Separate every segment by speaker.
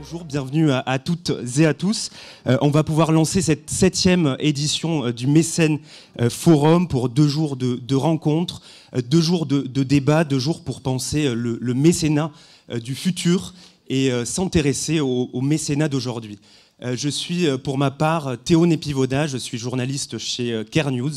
Speaker 1: Bonjour, bienvenue à toutes et à tous. On va pouvoir lancer cette 7e édition du Mécène Forum pour 2 jours de rencontres, 2 jours de débats, 2 jours pour penser le mécénat du futur et s'intéresser au mécénat d'aujourd'hui. Je suis pour ma part Théo Népivoda, je suis journaliste chez Care News.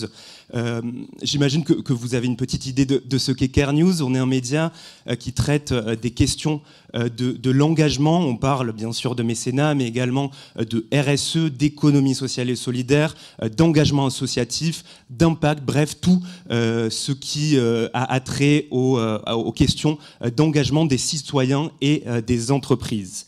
Speaker 1: J'imagine que vous avez une petite idée de ce qu'est Care News. On est un média qui traite des questions de l'engagement. On parle bien sûr de mécénat, mais également de RSE, d'économie sociale et solidaire, d'engagement associatif, d'impact, bref, tout ce qui a trait aux questions d'engagement des citoyens et des entreprises.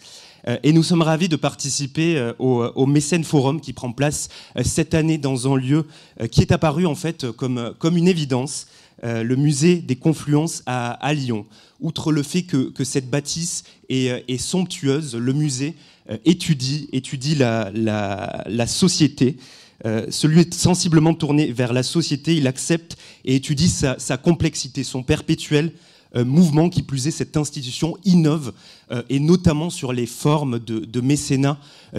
Speaker 1: Et nous sommes ravis de participer au Mécène Forum qui prend place cette année dans un lieu qui est apparu en fait comme une évidence, le musée des Confluences à Lyon. Outre le fait que cette bâtisse est somptueuse, le musée étudie la société. Ce lieu est sensiblement tourné vers la société, il accepte et étudie sa complexité, son perpétuel mouvement. Qui plus est, cette institution innove et notamment sur les formes de mécénat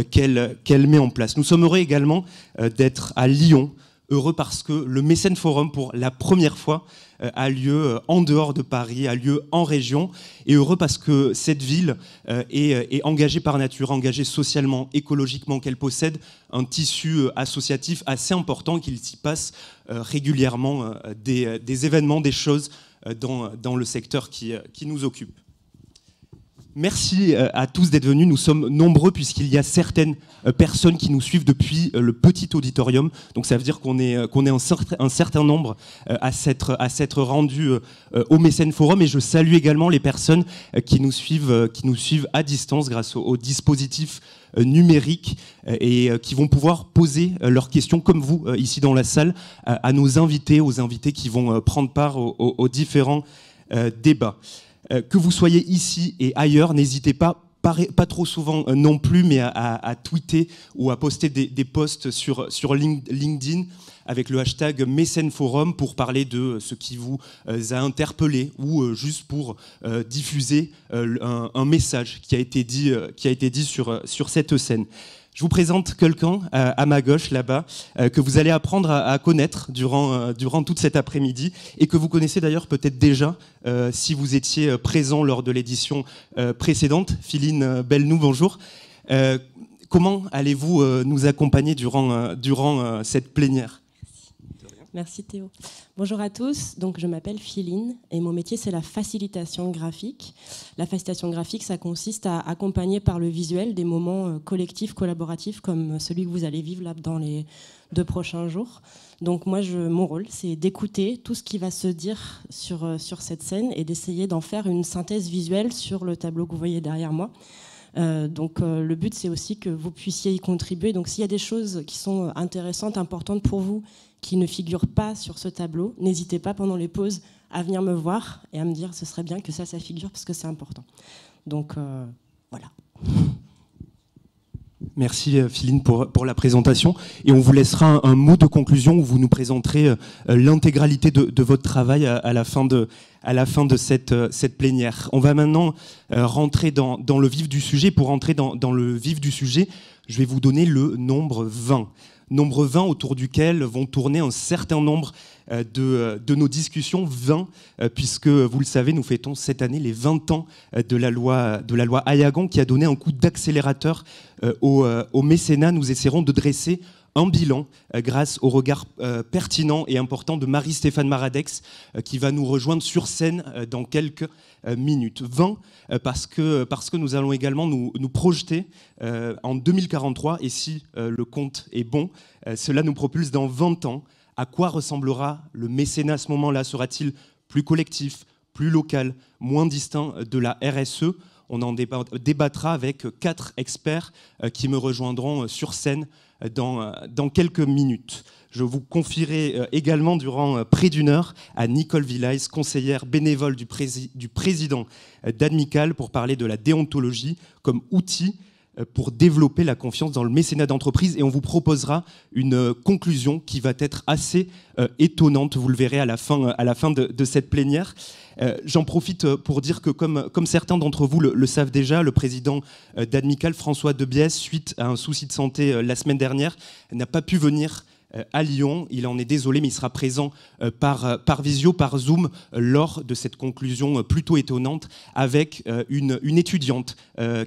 Speaker 1: qu'elle met en place. Nous sommes heureux également d'être à Lyon, heureux parce que le Mécène Forum, pour la première fois, a lieu en dehors de Paris, a lieu en région, et heureux parce que cette ville est engagée par nature, engagée socialement, écologiquement, qu'elle possède un tissu associatif assez important, qu'il s'y passe régulièrement des événements, des choses dans le secteur qui nous occupe. Merci à tous d'être venus. Nous sommes nombreux puisqu'il y a certaines personnes qui nous suivent depuis le petit auditorium. Donc ça veut dire qu'on est un certain nombre à s'être rendus au Mécène Forum. Et je salue également les personnes qui nous suivent à distance grâce au dispositif numérique et qui vont pouvoir poser leurs questions comme vous ici dans la salle à nos invités, aux invités qui vont prendre part aux différents débats. Que vous soyez ici et ailleurs, n'hésitez pas trop souvent non plus, mais à tweeter ou à poster des posts sur LinkedIn avec le hashtag Mécène Forum pour parler de ce qui vous a interpellé ou juste pour diffuser un message qui a été dit sur cette scène. Je vous présente quelqu'un à ma gauche, là-bas, que vous allez apprendre à connaître durant toute cet après-midi et que vous connaissez d'ailleurs peut-être déjà si vous étiez présent lors de l'édition précédente. Philine Belnou, bonjour. Comment allez-vous nous accompagner durant cette plénière ?
Speaker 2: Merci Théo. Bonjour à tous, donc je m'appelle Philine et mon métier c'est la facilitation graphique. La facilitation graphique, ça consiste à accompagner par le visuel des moments collectifs, collaboratifs comme celui que vous allez vivre là dans les 2 prochains jours. Donc moi, mon rôle, c'est d'écouter tout ce qui va se dire sur cette scène et d'essayer d'en faire une synthèse visuelle sur le tableau que vous voyez derrière moi. Le but, c'est aussi que vous puissiez y contribuer. Donc s'il y a des choses qui sont intéressantes, importantes pour vous, qui ne figurent pas sur ce tableau, n'hésitez pas pendant les pauses à venir me voir et à me dire ce serait bien que ça figure parce que c'est important. Donc voilà.
Speaker 1: Merci Philine pour la présentation et on vous laissera un mot de conclusion où vous nous présenterez l'intégralité de votre travail à la fin de cette plénière. On va maintenant rentrer dans le vif du sujet. Pour rentrer dans le vif du sujet, je vais vous donner le nombre 20. Nombre 20 autour duquel vont tourner un certain nombre de nos discussions, 20, puisque vous le savez, nous fêtons cette année les 20 ans de la loi Ayagan qui a donné un coup d'accélérateur au mécénat. Nous essaierons de dresser un bilan grâce au regard pertinent et important de Marie-Stéphane Maradex qui va nous rejoindre sur scène dans quelques minutes. 20 parce que nous allons également nous projeter en 2043 et si le compte est bon, cela nous propulse dans 20 ans. À quoi ressemblera le mécénat à ce moment-là ? Sera-t-il plus collectif, plus local, moins distinct de la RSE ? On en débattra avec 4 experts qui me rejoindront sur scène dans quelques minutes. Je vous confierai également durant près d'1 heure à Nicole Villaise, conseillère bénévole du président d'Admical pour parler de la déontologie comme outil pour développer la confiance dans le mécénat d'entreprise. Et on vous proposera une conclusion qui va être assez étonnante, vous le verrez à la fin de cette plénière. J'en profite pour dire que, comme certains d'entre vous le savent déjà, le président d'Admicale, François Debiès, suite à un souci de santé la semaine dernière, n'a pas pu venir à Lyon. Il en est désolé, mais il sera présent par visio, par Zoom, lors de cette conclusion plutôt étonnante, avec une étudiante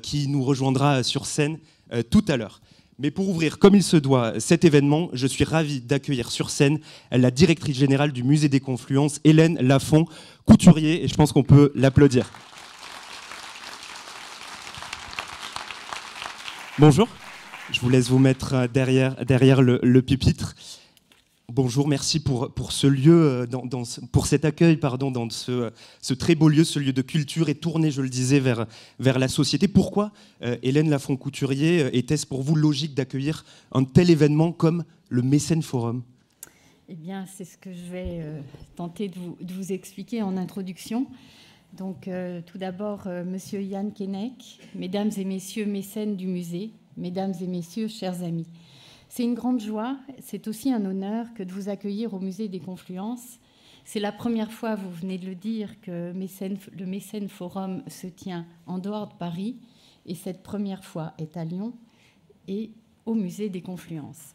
Speaker 1: qui nous rejoindra sur scène tout à l'heure. Mais pour ouvrir comme il se doit cet événement, je suis ravi d'accueillir sur scène la directrice générale du Musée des Confluences, Hélène Lafont, couturier, et je pense qu'on peut l'applaudir. Bonjour. Je vous laisse vous mettre derrière le pupitre. Bonjour, merci pour ce lieu, pour cet accueil, dans ce très beau lieu, ce lieu de culture et tourné, je le disais, vers la société. Pourquoi, Hélène Lafont-Couturier, était-ce pour vous logique d'accueillir un tel événement comme le Mécène Forum ?
Speaker 3: Eh bien, c'est ce que je vais tenter de vous expliquer en introduction. Donc, tout d'abord, Monsieur Yann Keinec, Mesdames et Messieurs mécènes du musée, Mesdames et Messieurs, chers amis. C'est une grande joie, c'est aussi un honneur que de vous accueillir au Musée des Confluences. C'est la première fois, vous venez de le dire, que le Mécène Forum se tient en dehors de Paris, et cette première fois est à Lyon et au Musée des Confluences.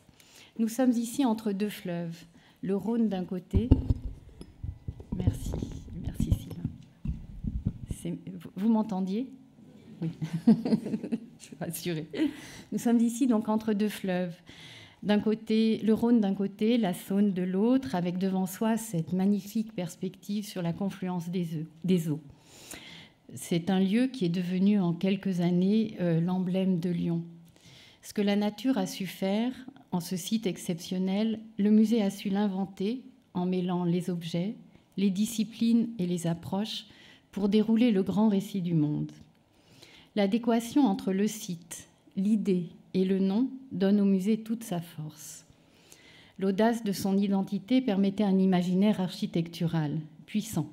Speaker 3: Nous sommes ici entre deux fleuves, le Rhône d'un côté. Merci Sylvain. Vous m'entendiez ? Oui, je suis rassurée. Nous sommes ici donc entre deux fleuves. D'un côté, le Rhône d'un côté, la Saône de l'autre, avec devant soi cette magnifique perspective sur la confluence des eaux. C'est un lieu qui est devenu en quelques années l'emblème de Lyon. Ce que la nature a su faire en ce site exceptionnel, le musée a su l'inventer en mêlant les objets, les disciplines et les approches pour dérouler le grand récit du monde. L'adéquation entre le site, l'idée et le nom donne au musée toute sa force. L'audace de son identité permettait un imaginaire architectural puissant.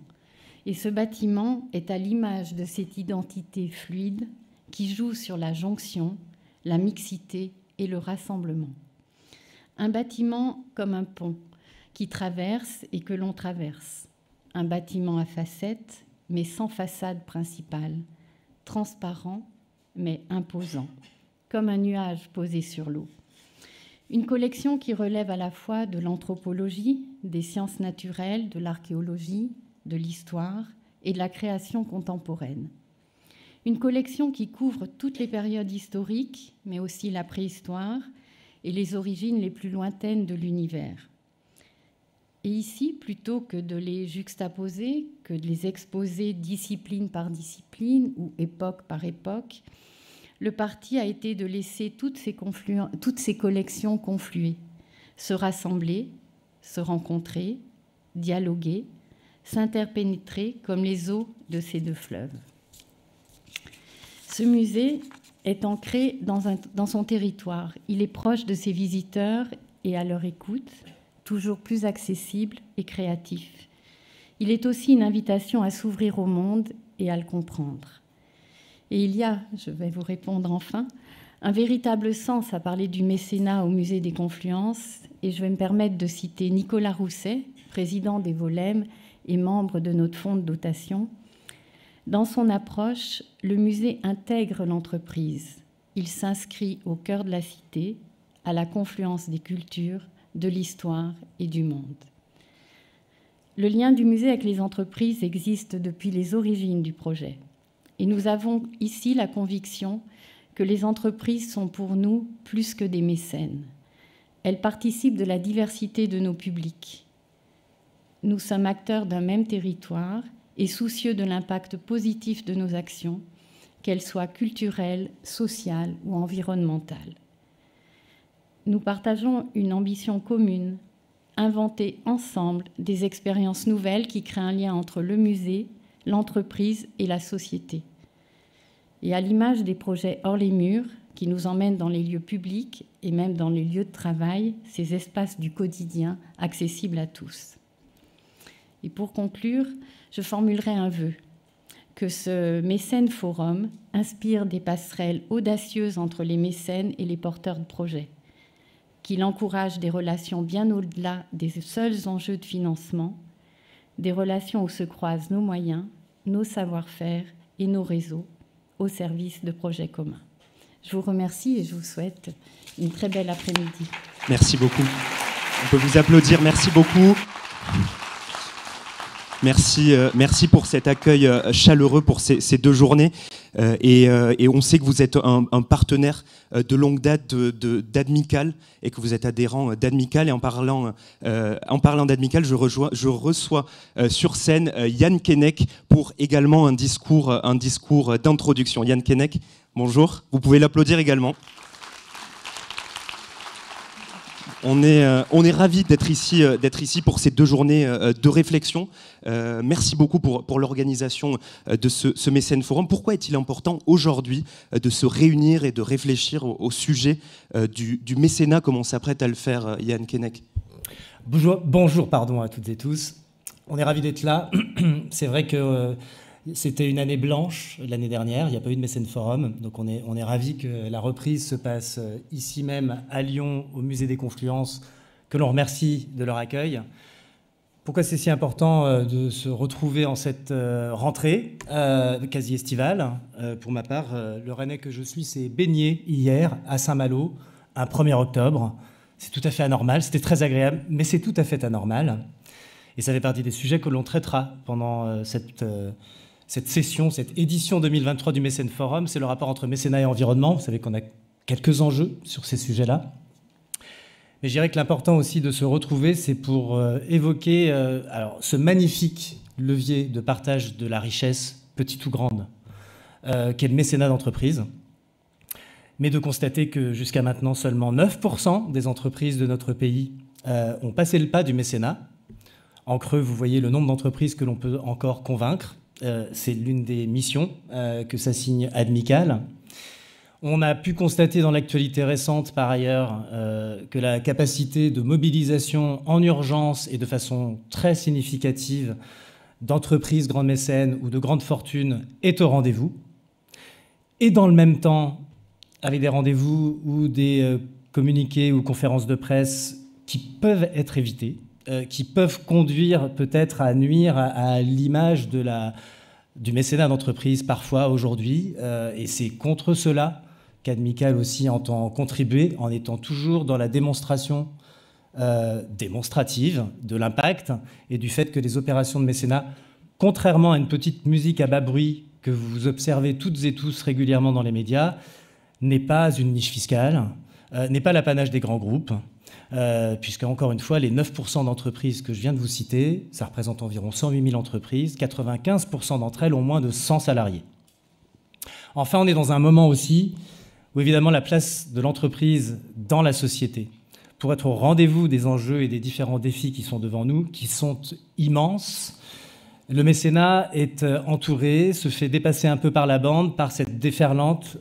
Speaker 3: Et ce bâtiment est à l'image de cette identité fluide qui joue sur la jonction, la mixité et le rassemblement. Un bâtiment comme un pont qui traverse et que l'on traverse. Un bâtiment à facettes, mais sans façade principale. Transparent, mais imposant, comme un nuage posé sur l'eau. Une collection qui relève à la fois de l'anthropologie, des sciences naturelles, de l'archéologie, de l'histoire et de la création contemporaine. Une collection qui couvre toutes les périodes historiques, mais aussi la préhistoire et les origines les plus lointaines de l'univers. Et ici, plutôt que de les juxtaposer, que de les exposer discipline par discipline ou époque par époque, le parti a été de laisser toutes ces collections confluer, se rassembler, se rencontrer, dialoguer, s'interpénétrer comme les eaux de ces deux fleuves. Ce musée est ancré dans son territoire. Il est proche de ses visiteurs et à leur écoute, toujours plus accessible et créatif. Il est aussi une invitation à s'ouvrir au monde et à le comprendre. Et il y a, je vais vous répondre enfin, un véritable sens à parler du mécénat au Musée des Confluences, et je vais me permettre de citer Nicolas Rousset, président des Volem et membre de notre fonds de dotation. Dans son approche, le musée intègre l'entreprise. Il s'inscrit au cœur de la cité, à la confluence des cultures, de l'histoire et du monde. Le lien du musée avec les entreprises existe depuis les origines du projet. Et nous avons ici la conviction que les entreprises sont pour nous plus que des mécènes. Elles participent de la diversité de nos publics. Nous sommes acteurs d'un même territoire et soucieux de l'impact positif de nos actions, qu'elles soient culturelles, sociales ou environnementales. Nous partageons une ambition commune, inventer ensemble des expériences nouvelles qui créent un lien entre le musée, l'entreprise et la société. Et à l'image des projets hors les murs, qui nous emmènent dans les lieux publics et même dans les lieux de travail, ces espaces du quotidien accessibles à tous. Et pour conclure, je formulerai un vœu, que ce mécène forum inspire des passerelles audacieuses entre les mécènes et les porteurs de projets, qu'il encourage des relations bien au-delà des seuls enjeux de financement, des relations où se croisent nos moyens, nos savoir-faire et nos réseaux au service de projets communs. Je vous remercie et je vous souhaite une très belle après-midi.
Speaker 1: Merci beaucoup. On peut vous applaudir. Merci beaucoup. Merci pour cet accueil chaleureux pour ces 2 journées. Et on sait que vous êtes un partenaire de longue date d'Admical et que vous êtes adhérent d'Admical. Et en parlant d'Admical, je reçois sur scène Yann Keinec pour également un discours d'introduction. Yann Keinec, bonjour. Vous pouvez l'applaudir également. On est ravis d'être ici pour ces 2 journées de réflexion. Merci beaucoup pour l'organisation de ce Mécène Forum. Pourquoi est-il important aujourd'hui de se réunir et de réfléchir au sujet du mécénat comme on s'apprête à le faire, Yann Keinec?
Speaker 4: Bonjour à toutes et tous. On est ravis d'être là. C'est vrai que c'était une année blanche l'année dernière, il n'y a pas eu de Mécène Forum, donc on est ravis que la reprise se passe ici même à Lyon, au Musée des Confluences, que l'on remercie de leur accueil. Pourquoi c'est si important de se retrouver en cette rentrée quasi estivale? Pour ma part, le Rennais que je suis s'est baigné hier à Saint-Malo, un 1er octobre. C'est tout à fait anormal, c'était très agréable, mais c'est tout à fait anormal. Et ça fait partie des sujets que l'on traitera pendant cette session, cette édition 2023 du Mécène Forum. C'est le rapport entre mécénat et environnement. Vous savez qu'on a quelques enjeux sur ces sujets-là. Mais je dirais que l'important aussi de se retrouver, c'est pour évoquer ce magnifique levier de partage de la richesse, petite ou grande, qu'est le mécénat d'entreprise. Mais de constater que jusqu'à maintenant, seulement 9% des entreprises de notre pays ont passé le pas du mécénat. En creux, vous voyez le nombre d'entreprises que l'on peut encore convaincre. C'est l'une des missions que s'assigne Admical. On a pu constater dans l'actualité récente, par ailleurs, que la capacité de mobilisation en urgence et de façon très significative d'entreprises grandes mécènes ou de grandes fortunes est au rendez-vous. Et dans le même temps, avec des rendez-vous ou des communiqués ou conférences de presse qui peuvent être évités, qui peuvent conduire peut-être à nuire à l'image du mécénat d'entreprise parfois aujourd'hui. Et c'est contre cela qu'Admical aussi entend contribuer en étant toujours dans la démonstration démonstrative de l'impact et du fait que les opérations de mécénat, contrairement à une petite musique à bas bruit que vous observez toutes et tous régulièrement dans les médias, n'est pas une niche fiscale, n'est pas l'apanage des grands groupes, puisque, encore une fois, les 9% d'entreprises que je viens de vous citer, ça représente environ 108 000 entreprises, 95% d'entre elles ont moins de 100 salariés. Enfin, on est dans un moment aussi où, évidemment, la place de l'entreprise dans la société, pour être au rendez-vous des enjeux et des différents défis qui sont devant nous, qui sont immenses, le mécénat est entouré, se fait dépasser un peu par la bande, par cette déferlante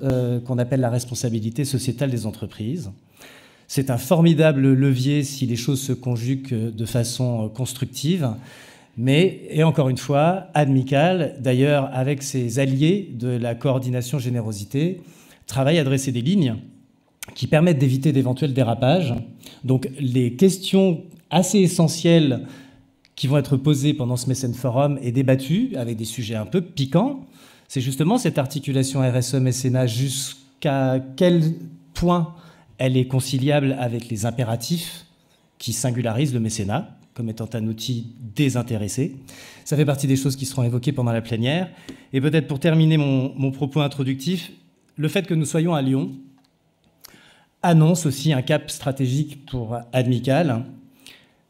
Speaker 4: qu'on appelle la responsabilité sociétale des entreprises. C'est un formidable levier si les choses se conjuguent de façon constructive. Mais, et encore une fois, Admical, d'ailleurs avec ses alliés de la coordination générosité, travaille à dresser des lignes qui permettent d'éviter d'éventuels dérapages. Donc les questions assez essentielles qui vont être posées pendant ce Mécène Forum et débattues avec des sujets un peu piquants, c'est justement cette articulation RSE-mécénat, jusqu'à quel point elle est conciliable avec les impératifs qui singularisent le mécénat comme étant un outil désintéressé. Ça fait partie des choses qui seront évoquées pendant la plénière. Et peut-être pour terminer mon propos introductif, le fait que nous soyons à Lyon annonce aussi un cap stratégique pour Admical.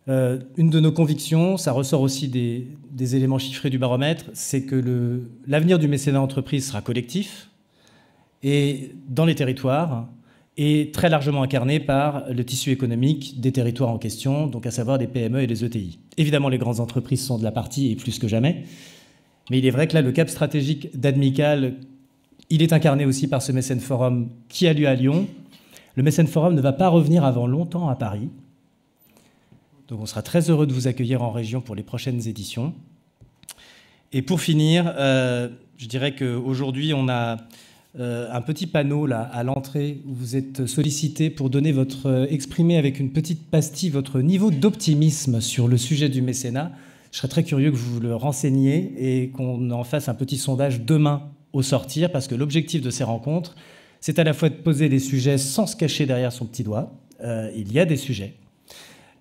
Speaker 4: Une de nos convictions, ça ressort aussi des éléments chiffrés du baromètre, c'est que l'avenir du mécénat entreprise sera collectif et dans les territoires, et très largement incarné par le tissu économique des territoires en question, donc à savoir des PME et des ETI. Évidemment, les grandes entreprises sont de la partie et plus que jamais, mais il est vrai que là, le cap stratégique d'Admical, il est incarné aussi par ce Mécène Forum qui a lieu à Lyon. Le Mécène Forum ne va pas revenir avant longtemps à Paris, donc on sera très heureux de vous accueillir en région pour les prochaines éditions. Et pour finir, je dirais qu'aujourd'hui, on a un petit panneau là, à l'entrée où vous êtes sollicité pour exprimer avec une petite pastille votre niveau d'optimisme sur le sujet du mécénat. Je serais très curieux que vous le renseigniez et qu'on en fasse un petit sondage demain au sortir, parce que l'objectif de ces rencontres, c'est à la fois de poser des sujets sans se cacher derrière son petit doigt. Il y a des sujets.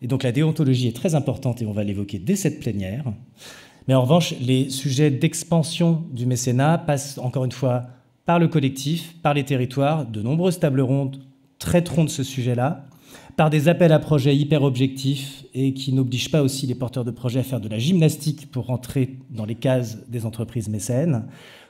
Speaker 4: Et donc la déontologie est très importante et on va l'évoquer dès cette plénière. Mais en revanche, les sujets d'expansion du mécénat passent encore une fois par le collectif, par les territoires. De nombreuses tables rondes traiteront de ce sujet-là, par des appels à projets hyper objectifs et qui n'obligent pas aussi les porteurs de projets à faire de la gymnastique pour rentrer dans les cases des entreprises mécènes.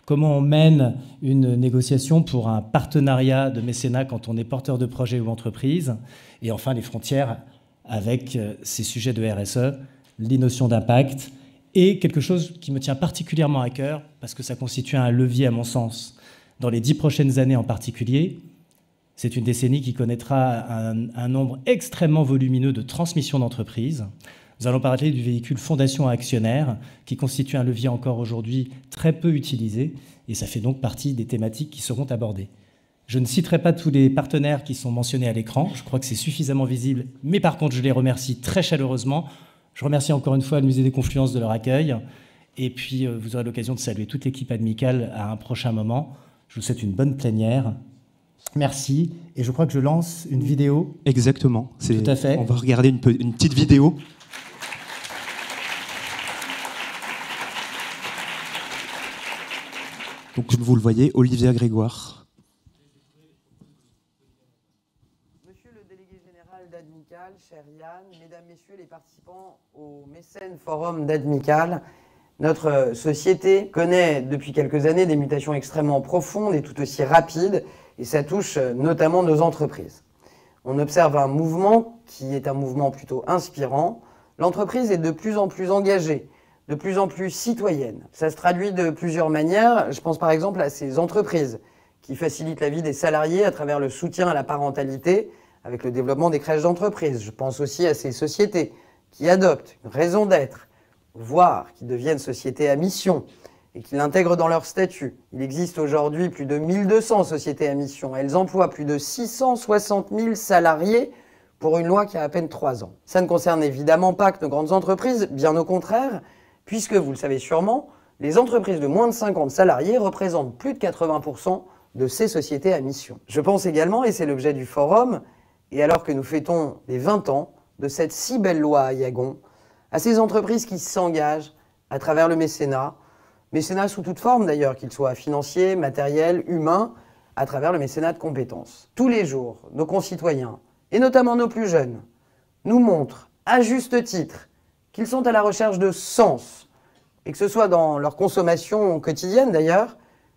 Speaker 4: Comment on mène une négociation pour un partenariat de mécénat quand on est porteur de projet ou entreprise. Et enfin, les frontières avec ces sujets de RSE, les notions d'impact, et quelque chose qui me tient particulièrement à cœur, parce que ça constitue un levier, à mon sens, dans les 10 prochaines années en particulier. C'est une décennie qui connaîtra un nombre extrêmement volumineux de transmissions d'entreprises. Nous allons parler du véhicule fondation actionnaire, qui constitue un levier encore aujourd'hui très peu utilisé, et ça fait donc partie des thématiques qui seront abordées. Je ne citerai pas tous les partenaires qui sont mentionnés à l'écran, je crois que c'est suffisamment visible, mais par contre je les remercie très chaleureusement. Je remercie encore une fois le Musée des Confluences de leur accueil, et puis vous aurez l'occasion de saluer toute l'équipe amicale à un prochain moment. Je vous souhaite une bonne plénière. Merci, et je crois que je lance une vidéo.
Speaker 1: Exactement.
Speaker 4: Tout à fait.
Speaker 1: On va regarder une petite vidéo. Donc, comme vous le voyez, Olivia Grégoire.
Speaker 5: Monsieur le délégué général d'Admical, cher Yann, mesdames, messieurs les participants au Mécène Forum d'Admical, notre société connaît depuis quelques années des mutations extrêmement profondes et tout aussi rapides, et ça touche notamment nos entreprises. On observe un mouvement qui est un mouvement plutôt inspirant. L'entreprise est de plus en plus engagée, de plus en plus citoyenne. Ça se traduit de plusieurs manières. Je pense par exemple à ces entreprises qui facilitent la vie des salariés à travers le soutien à la parentalité, avec le développement des crèches d'entreprise. Je pense aussi à ces sociétés qui adoptent une raison d'être, voire qui deviennent sociétés à mission et qui l'intègrent dans leur statut. Il existe aujourd'hui plus de 1200 sociétés à mission. Elles emploient plus de 660 000 salariés pour une loi qui a à peine 3 ans. Ça ne concerne évidemment pas que nos grandes entreprises, bien au contraire, puisque, vous le savez sûrement, les entreprises de moins de 50 salariés représentent plus de 80% de ces sociétés à mission. Je pense également, et c'est l'objet du forum, et alors que nous fêtons les 20 ans de cette si belle loi à Yagon, à ces entreprises qui s'engagent à travers le mécénat sous toute forme d'ailleurs, qu'il soit financier, matériel, humain, à travers le mécénat de compétences. Tous les jours, nos concitoyens, et notamment nos plus jeunes, nous montrent, à juste titre, qu'ils sont à la recherche de sens, et que ce soit dans leur consommation quotidienne d'ailleurs,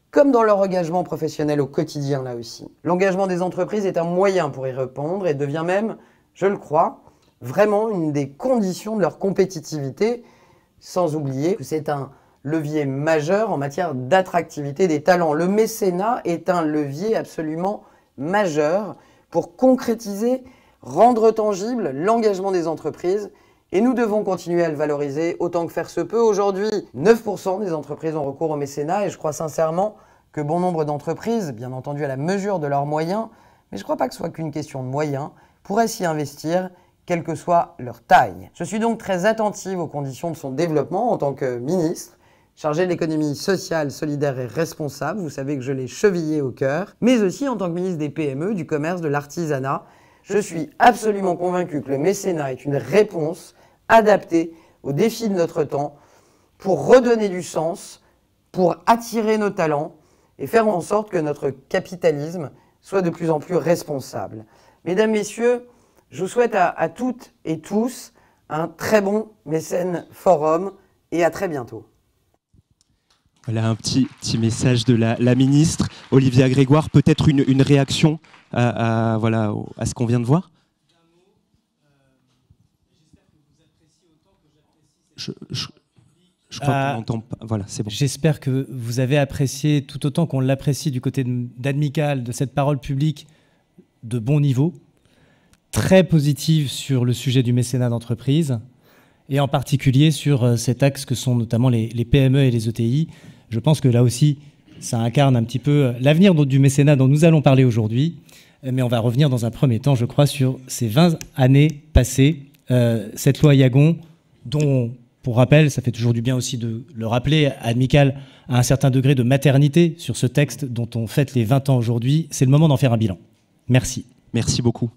Speaker 5: comme dans leur engagement professionnel au quotidien là aussi. L'engagement des entreprises est un moyen pour y répondre et devient même, je le crois, vraiment une des conditions de leur compétitivité, sans oublier que c'est un levier majeur en matière d'attractivité des talents. Le mécénat est un levier absolument majeur pour concrétiser, rendre tangible l'engagement des entreprises, et nous devons continuer à le valoriser autant que faire se peut. Aujourd'hui, 9% des entreprises ont recours au mécénat, et je crois sincèrement que bon nombre d'entreprises, bien entendu à la mesure de leurs moyens, mais je ne crois pas que ce soit qu'une question de moyens, pourraient s'y investir, quelle que soit leur taille. Je suis donc très attentive aux conditions de son développement en tant que ministre, chargé de l'économie sociale, solidaire et responsable, vous savez que je l'ai chevillé au cœur, mais aussi en tant que ministre des PME, du commerce, de l'artisanat. Je suis absolument convaincu que le mécénat est une réponse adaptée aux défis de notre temps pour redonner du sens, pour attirer nos talents et faire en sorte que notre capitalisme soit de plus en plus responsable. Mesdames, Messieurs, je vous souhaite à toutes et tous un très bon Mécène Forum et à très bientôt.
Speaker 1: Voilà un petit message de la ministre. Olivia Grégoire, peut-être une réaction à ce qu'on vient de voir. Je crois qu'on n'entend pas. Voilà, c'est bon.
Speaker 4: J'espère que vous avez apprécié, tout autant qu'on l'apprécie du côté d'Admical, de cette parole publique de bon niveau, très positive sur le sujet du mécénat d'entreprise. et en particulier sur cet axe que sont notamment les PME et les ETI. Je pense que là aussi, ça incarne un petit peu l'avenir du mécénat dont nous allons parler aujourd'hui. Mais on va revenir dans un premier temps, je crois, sur ces 20 années passées. Cette loi Yagon, dont, pour rappel, ça fait toujours du bien aussi de le rappeler, Admical a un certain degré de maternité sur ce texte dont on fête les 20 ans aujourd'hui. C'est le moment d'en faire un bilan. Merci.
Speaker 1: Merci beaucoup.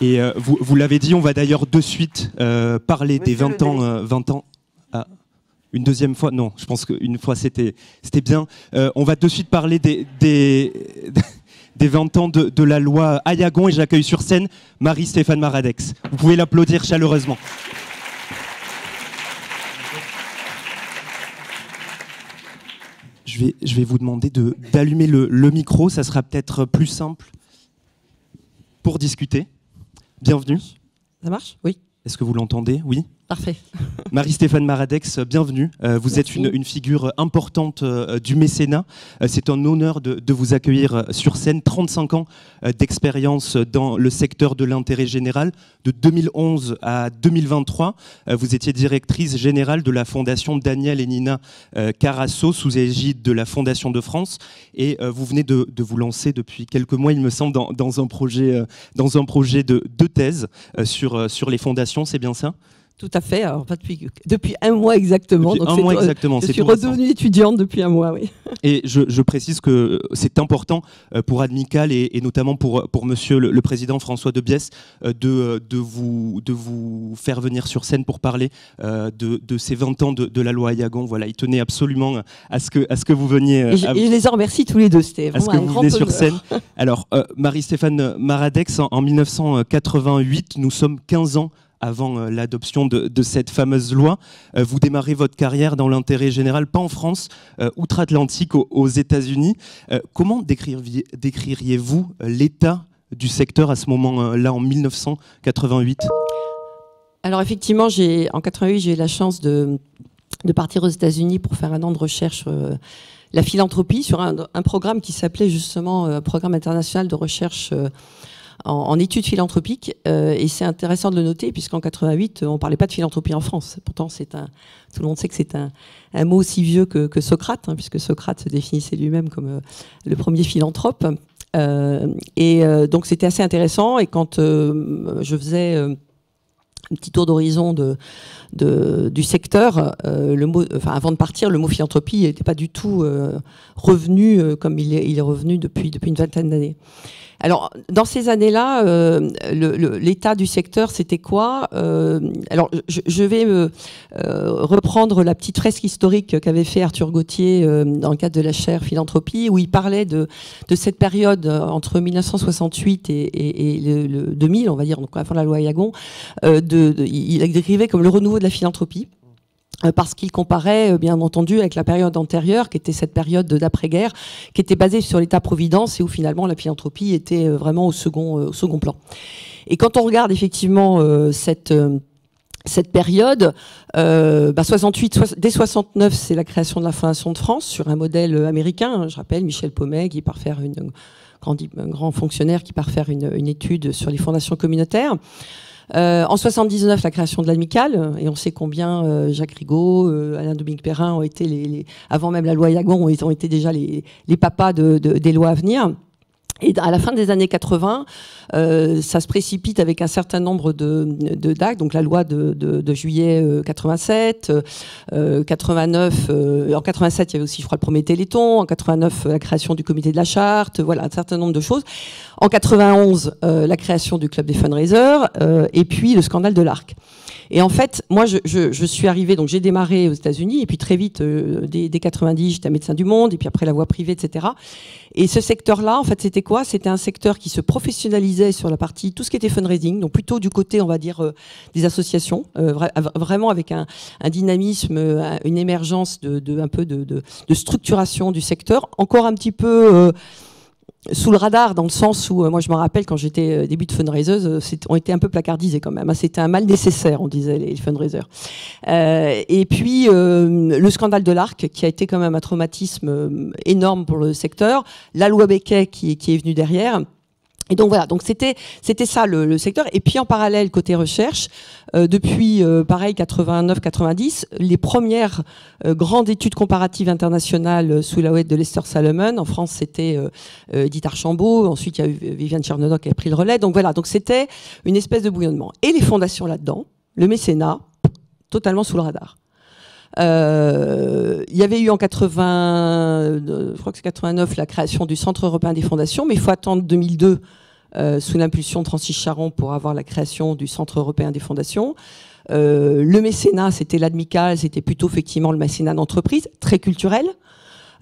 Speaker 1: Et vous l'avez dit, on va d'ailleurs de suite parler des 20 ans. Ah, une deuxième fois? Non, je pense qu'une fois c'était bien. On va de suite parler des 20 ans de la loi Ayagon et j'accueille sur scène Marie-Stéphane Maradex. Vous pouvez l'applaudir chaleureusement. Je vais vous demander d'allumer le micro, ça sera peut-être plus simple pour discuter. Bienvenue.
Speaker 6: Ça marche? Oui.
Speaker 1: Est-ce que vous l'entendez? Oui.
Speaker 6: Parfait.
Speaker 1: Marie-Stéphane Maradex, bienvenue. Vous êtes une figure importante du mécénat. C'est un honneur de vous accueillir sur scène. 35 ans d'expérience dans le secteur de l'intérêt général. De 2011 à 2023, vous étiez directrice générale de la Fondation Daniel et Nina Carasso, sous égide de la Fondation de France. Et vous venez de vous lancer depuis quelques mois, il me semble, dans un projet de thèse sur les fondations. C'est bien ça?
Speaker 6: Tout à fait. Alors, pas depuis un mois exactement.
Speaker 1: Depuis un mois exactement.
Speaker 6: Je suis redevenue étudiante depuis un mois, oui.
Speaker 1: Et je précise que c'est important pour Admical et notamment pour monsieur le président François Debiès de vous faire venir sur scène pour parler de ces 20 ans de la loi Ayagon. Voilà, il tenait absolument à ce que vous veniez.
Speaker 6: Et je les en remercie tous les deux. C'était vraiment un grand honneur.
Speaker 1: Sur scène. Alors, Marie-Stéphane Maradex, en 1988, nous sommes 15 ans avant l'adoption de cette fameuse loi. Vous démarrez votre carrière dans l'intérêt général, pas en France, outre-Atlantique, aux États-Unis. Comment décririez-vous l'état du secteur à ce moment-là, en 1988 ?
Speaker 6: Alors effectivement, en 88, j'ai eu la chance de partir aux États-Unis pour faire un an de recherche, la philanthropie, sur un programme qui s'appelait justement Programme international de recherche en études philanthropiques, et c'est intéressant de le noter puisqu'en 88 on parlait pas de philanthropie en France. Pourtant tout le monde sait que c'est un mot aussi vieux que Socrate, hein, puisque Socrate se définissait lui-même comme le premier philanthrope, donc c'était assez intéressant. Et quand je faisais un petit tour d'horizon du secteur, avant de partir, le mot philanthropie n'était pas du tout revenu comme il est revenu depuis une vingtaine d'années. Alors, dans ces années-là, l'état du secteur, c'était quoi? Alors, je vais reprendre la petite fresque historique qu'avait fait Arthur Gauthier dans le cadre de la chaire philanthropie, où il parlait de cette période entre 1968 et le 2000, on va dire, donc avant la loi Ayagon. Il la décrivait comme le renouveau de la philanthropie. Parce qu'il comparait, bien entendu, avec la période antérieure, qui était cette période d'après-guerre, qui était basée sur l'État-providence et où finalement la philanthropie était vraiment au second plan. Et quand on regarde effectivement cette période, 68, dès 69, c'est la création de la Fondation de France sur un modèle américain. Je rappelle Michel Pommet qui part faire un grand fonctionnaire qui part faire une étude sur les fondations communautaires. En 79, la création de l'Admical, et on sait combien Jacques Rigaud, Alain-Dominique Perrin ont été avant même la loi Ayagon, ont été déjà les papas des lois à venir. Et à la fin des années 80, ça se précipite avec un certain nombre d'actes. Donc la loi de juillet 87, 89. En 87, il y avait aussi, je crois, le premier Téléthon. En 89, la création du comité de la charte. Voilà, un certain nombre de choses. En 91, la création du club des fundraisers, et puis le scandale de l'Arc. Et en fait, moi, je suis arrivée, donc j'ai démarré aux États-Unis, et puis très vite, dès 90, j'étais médecin du monde, et puis après la voie privée, etc. Et ce secteur-là, en fait, c'était quoi? C'était un secteur qui se professionnalisait sur la partie, tout ce qui était fundraising, donc plutôt du côté, on va dire, des associations, vraiment avec un dynamisme, une émergence un peu de structuration du secteur, encore un petit peu sous le radar, dans le sens où, moi je me rappelle quand j'étais début de fundraiseuse, on était un peu placardisés quand même. C'était un mal nécessaire, on disait, les fundraisers. Et puis le scandale de l'Arc, qui a été quand même un traumatisme énorme pour le secteur. La loi Becquet qui est venue derrière. Et donc voilà, donc c'était ça le secteur. Et puis en parallèle, côté recherche, depuis pareil 89-90, les premières grandes études comparatives internationales sous la houlette de Lester Salomon. En France, c'était Edith Archambault. Ensuite, il y a eu Viviane Chernodoc qui a pris le relais. Donc voilà, donc c'était une espèce de bouillonnement. Et les fondations là-dedans, le mécénat, totalement sous le radar. Il y avait eu en 80, je crois que c'est 89, la création du Centre européen des fondations, mais il faut attendre 2002 sous l'impulsion de Francis Charon pour avoir la création du Centre européen des fondations. Le mécénat, c'était l'ADMICAL, c'était plutôt effectivement le mécénat d'entreprise, très culturel.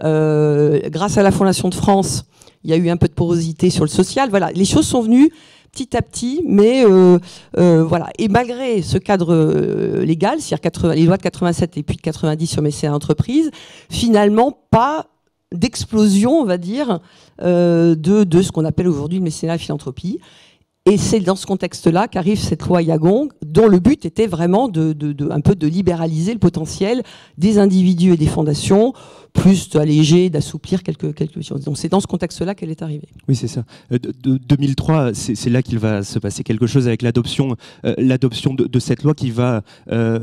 Speaker 6: Grâce à la Fondation de France, il y a eu un peu de porosité sur le social. Voilà, les choses sont venues petit à petit, mais voilà. Et malgré ce cadre légal, c'est-à-dire les lois de 87 et puis de 90 sur mécénat d'entreprise, finalement pas d'explosion, on va dire, de ce qu'on appelle aujourd'hui le mécénat et philanthropie. Et c'est dans ce contexte-là qu'arrive cette loi Yagon, dont le but était vraiment un peu de libéraliser le potentiel des individus et des fondations, plus d'alléger, d'assouplir quelques choses. Donc c'est dans ce contexte-là qu'elle est arrivée.
Speaker 1: Oui, c'est ça. 2003, c'est là qu'il va se passer quelque chose avec l'adoption de cette loi qui va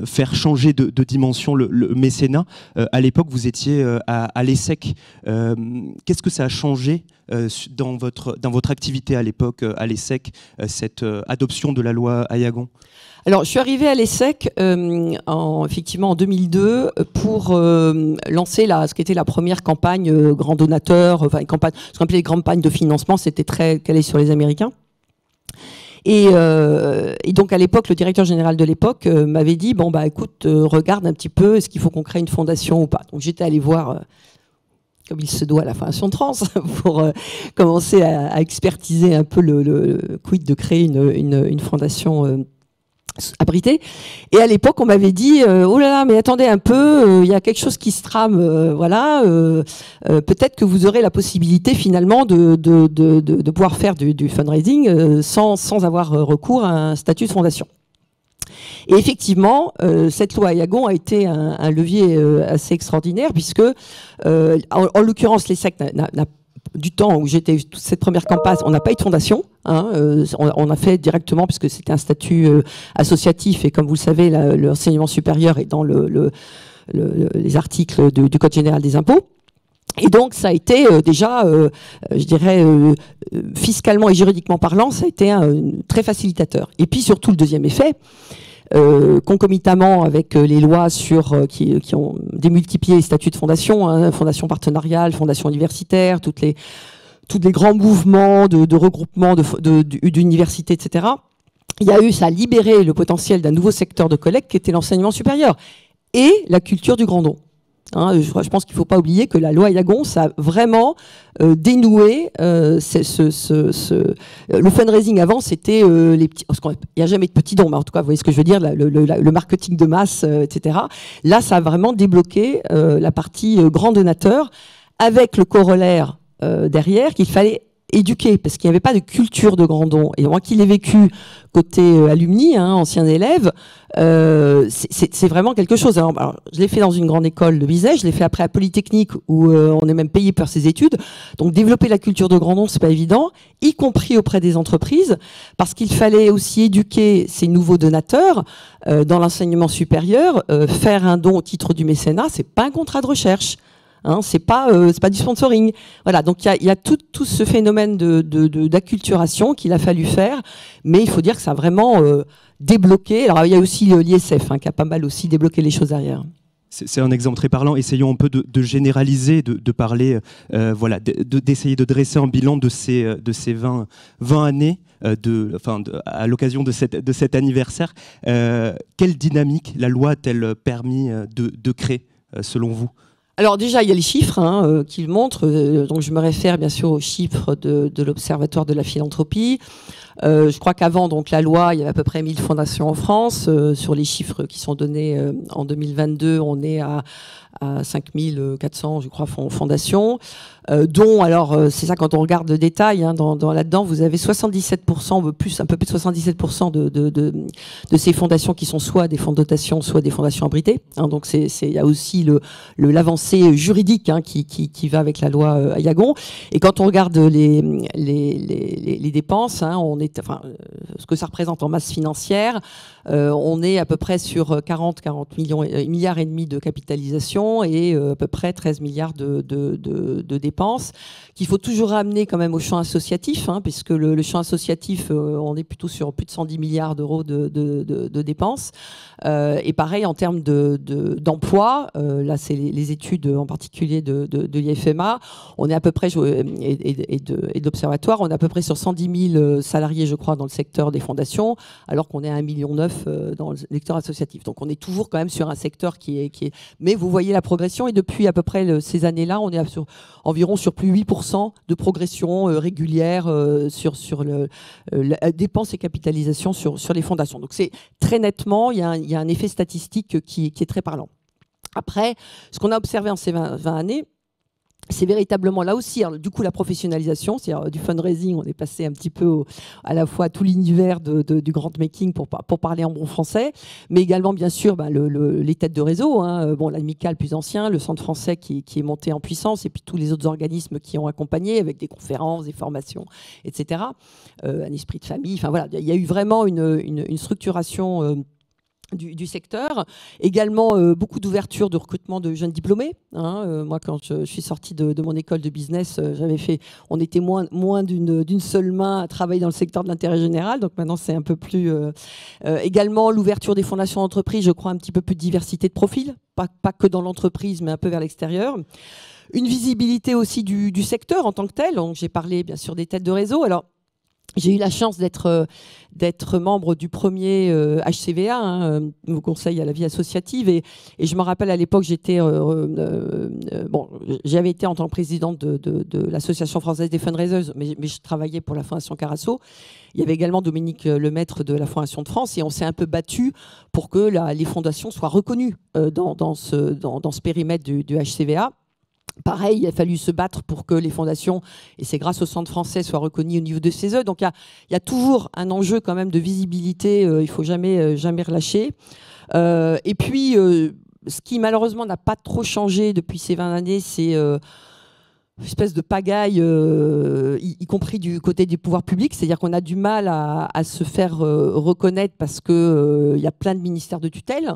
Speaker 1: faire changer de dimension le mécénat. À l'époque, vous étiez à l'ESSEC. Qu'est-ce que ça a changé dans votre activité à l'époque à l'ESSEC, cette adoption de la loi Ayagon?
Speaker 6: Alors, je suis arrivée à l'ESSEC effectivement en 2002 pour lancer ce qui était la première campagne grand donateur, enfin une campagne, ce qu'on appelait les campagnes de financement, c'était très calé sur les Américains. Et donc à l'époque, le directeur général de l'époque m'avait dit bon bah écoute, regarde un petit peu, est-ce qu'il faut qu'on crée une fondation ou pas. Donc j'étais allée voir. Comme il se doit à la Fondation de France, pour commencer à expertiser un peu le quid de créer une fondation abritée. Et à l'époque, on m'avait dit oh là là, mais attendez un peu, il y a quelque chose qui se trame, voilà. Peut-être que vous aurez la possibilité finalement de pouvoir faire du fundraising sans avoir recours à un statut de fondation. Et effectivement, cette loi Ayagon a été un levier assez extraordinaire puisque, en l'occurrence, l'ESSEC du temps où j'étais toute cette première campagne, on n'a pas eu de fondation. Hein, on a fait directement puisque c'était un statut associatif et comme vous le savez, l'enseignement supérieur est dans les articles du Code général des impôts. Et donc ça a été déjà, je dirais, fiscalement et juridiquement parlant, ça a été très facilitateur. Et puis surtout le deuxième effet, concomitamment avec les lois qui ont démultiplié les statuts de fondation, hein, fondation partenariale, fondation universitaire, tous les grands mouvements de regroupement d'universités, etc. Ça a libéré le potentiel d'un nouveau secteur de collecte qui était l'enseignement supérieur et la culture du grand don. Hein, je pense qu'il ne faut pas oublier que la loi Ayagon, ça a vraiment dénoué le fundraising avant, c'était les petits. Il n'y a jamais de petits dons, mais en tout cas, vous voyez ce que je veux dire, le marketing de masse, etc. Là, ça a vraiment débloqué la partie grand donateur, avec le corollaire derrière qu'il fallait éduquer, parce qu'il n'y avait pas de culture de grand don. Et moi qui l'ai vécu côté alumni, hein, ancien élève, c'est vraiment quelque chose. Alors, je l'ai fait dans une grande école de Bizet, je l'ai fait après à Polytechnique où on est même payé pour ses études. Donc développer la culture de grand don, c'est pas évident, y compris auprès des entreprises, parce qu'il fallait aussi éduquer ces nouveaux donateurs dans l'enseignement supérieur. Faire un don au titre du mécénat, c'est pas un contrat de recherche. Hein, c'est pas du sponsoring. Voilà, donc il y a tout ce phénomène d'acculturation qu'il a fallu faire, mais il faut dire que ça a vraiment débloqué. Alors il y a aussi l'ISF qui a pas mal aussi débloqué les choses derrière.
Speaker 1: C'est un exemple très parlant. Essayons un peu de généraliser, de parler, voilà, d'essayer de dresser un bilan de ces 20 années. À l'occasion de cet anniversaire. Quelle dynamique la loi a-t-elle permis de créer, selon vous ?
Speaker 6: Alors déjà, il y a les chiffres qui le montrent. Donc je me réfère bien sûr aux chiffres de l'Observatoire de la philanthropie. Je crois qu'avant donc la loi, il y avait à peu près 1000 fondations en France. Sur les chiffres qui sont donnés en 2022, on est à 5400, je crois, fondations. dont, alors c'est ça quand on regarde le détail, hein, là-dedans, vous avez 77%, un peu plus de 77% de ces fondations qui sont soit des fonds de dotation, soit des fondations abritées. Hein, donc il y a aussi l'avancée juridique, hein, qui va avec la loi Ayagon. Et quand on regarde les dépenses, hein, ce que ça représente en masse financière, on est à peu près sur 40 milliards et demi de capitalisation et à peu près 13 milliards de dépenses, qu'il faut toujours ramener quand même au champ associatif, hein, puisque le champ associatif, on est plutôt sur plus de 110 milliards d'euros de dépenses. Et pareil, en termes d'emploi, là c'est les études en particulier de l'IFMA, on est à peu près, et d'observatoire, on est à peu près sur 110 000 salariés, je crois, dans le secteur des fondations, alors qu'on est à 1,9 million dans le secteur associatif. Donc on est toujours quand même sur un secteur qui est... Mais vous voyez la progression, et depuis à peu près ces années-là, on est environ sur plus 8% de progression régulière sur la dépenses et capitalisation sur les fondations. Donc c'est très nettement, il y a un effet statistique qui est très parlant. Après, ce qu'on a observé en ces 20 années, c'est véritablement là aussi, alors, du coup, la professionnalisation, c'est-à-dire du fundraising, on est passé un petit peu à la fois à tout l'univers du grand making pour parler en bon français, mais également, bien sûr, les têtes de réseau, hein, l'Amicale plus ancien, le Centre français qui est monté en puissance, et puis tous les autres organismes qui ont accompagné avec des conférences, des formations, etc. Un esprit de famille, enfin voilà, il y a eu vraiment une structuration du secteur. Également, beaucoup d'ouverture de recrutement de jeunes diplômés. Hein. Moi, quand je suis sortie de mon école de business, on était moins d'une seule main à travailler dans le secteur de l'intérêt général. Donc maintenant, c'est un peu plus... également, l'ouverture des fondations d'entreprise, je crois, un petit peu plus de diversité de profils. Pas que dans l'entreprise, mais un peu vers l'extérieur. Une visibilité aussi du secteur en tant que tel. Donc, j'ai parlé, bien sûr, des têtes de réseau. Alors, j'ai eu la chance d'être membre du premier HCVA, hein, au Conseil à la vie associative, et je me rappelle à l'époque, j'avais été en tant que présidente de l'Association française des fundraisers, mais je travaillais pour la Fondation Carasso. Il y avait également Dominique Lemaître de la Fondation de France, et on s'est un peu battu pour que les fondations soient reconnues dans ce périmètre du HCVA. Pareil, il a fallu se battre pour que les fondations, et c'est grâce au Centre français, soient reconnues au niveau de CESE. Donc il y a toujours un enjeu quand même de visibilité, il ne faut jamais relâcher. Et puis, ce qui malheureusement n'a pas trop changé depuis ces 20 années, c'est une espèce de pagaille, y compris du côté des pouvoirs publics. C'est-à-dire qu'on a du mal à se faire reconnaître parce qu'il y a plein de ministères de tutelle.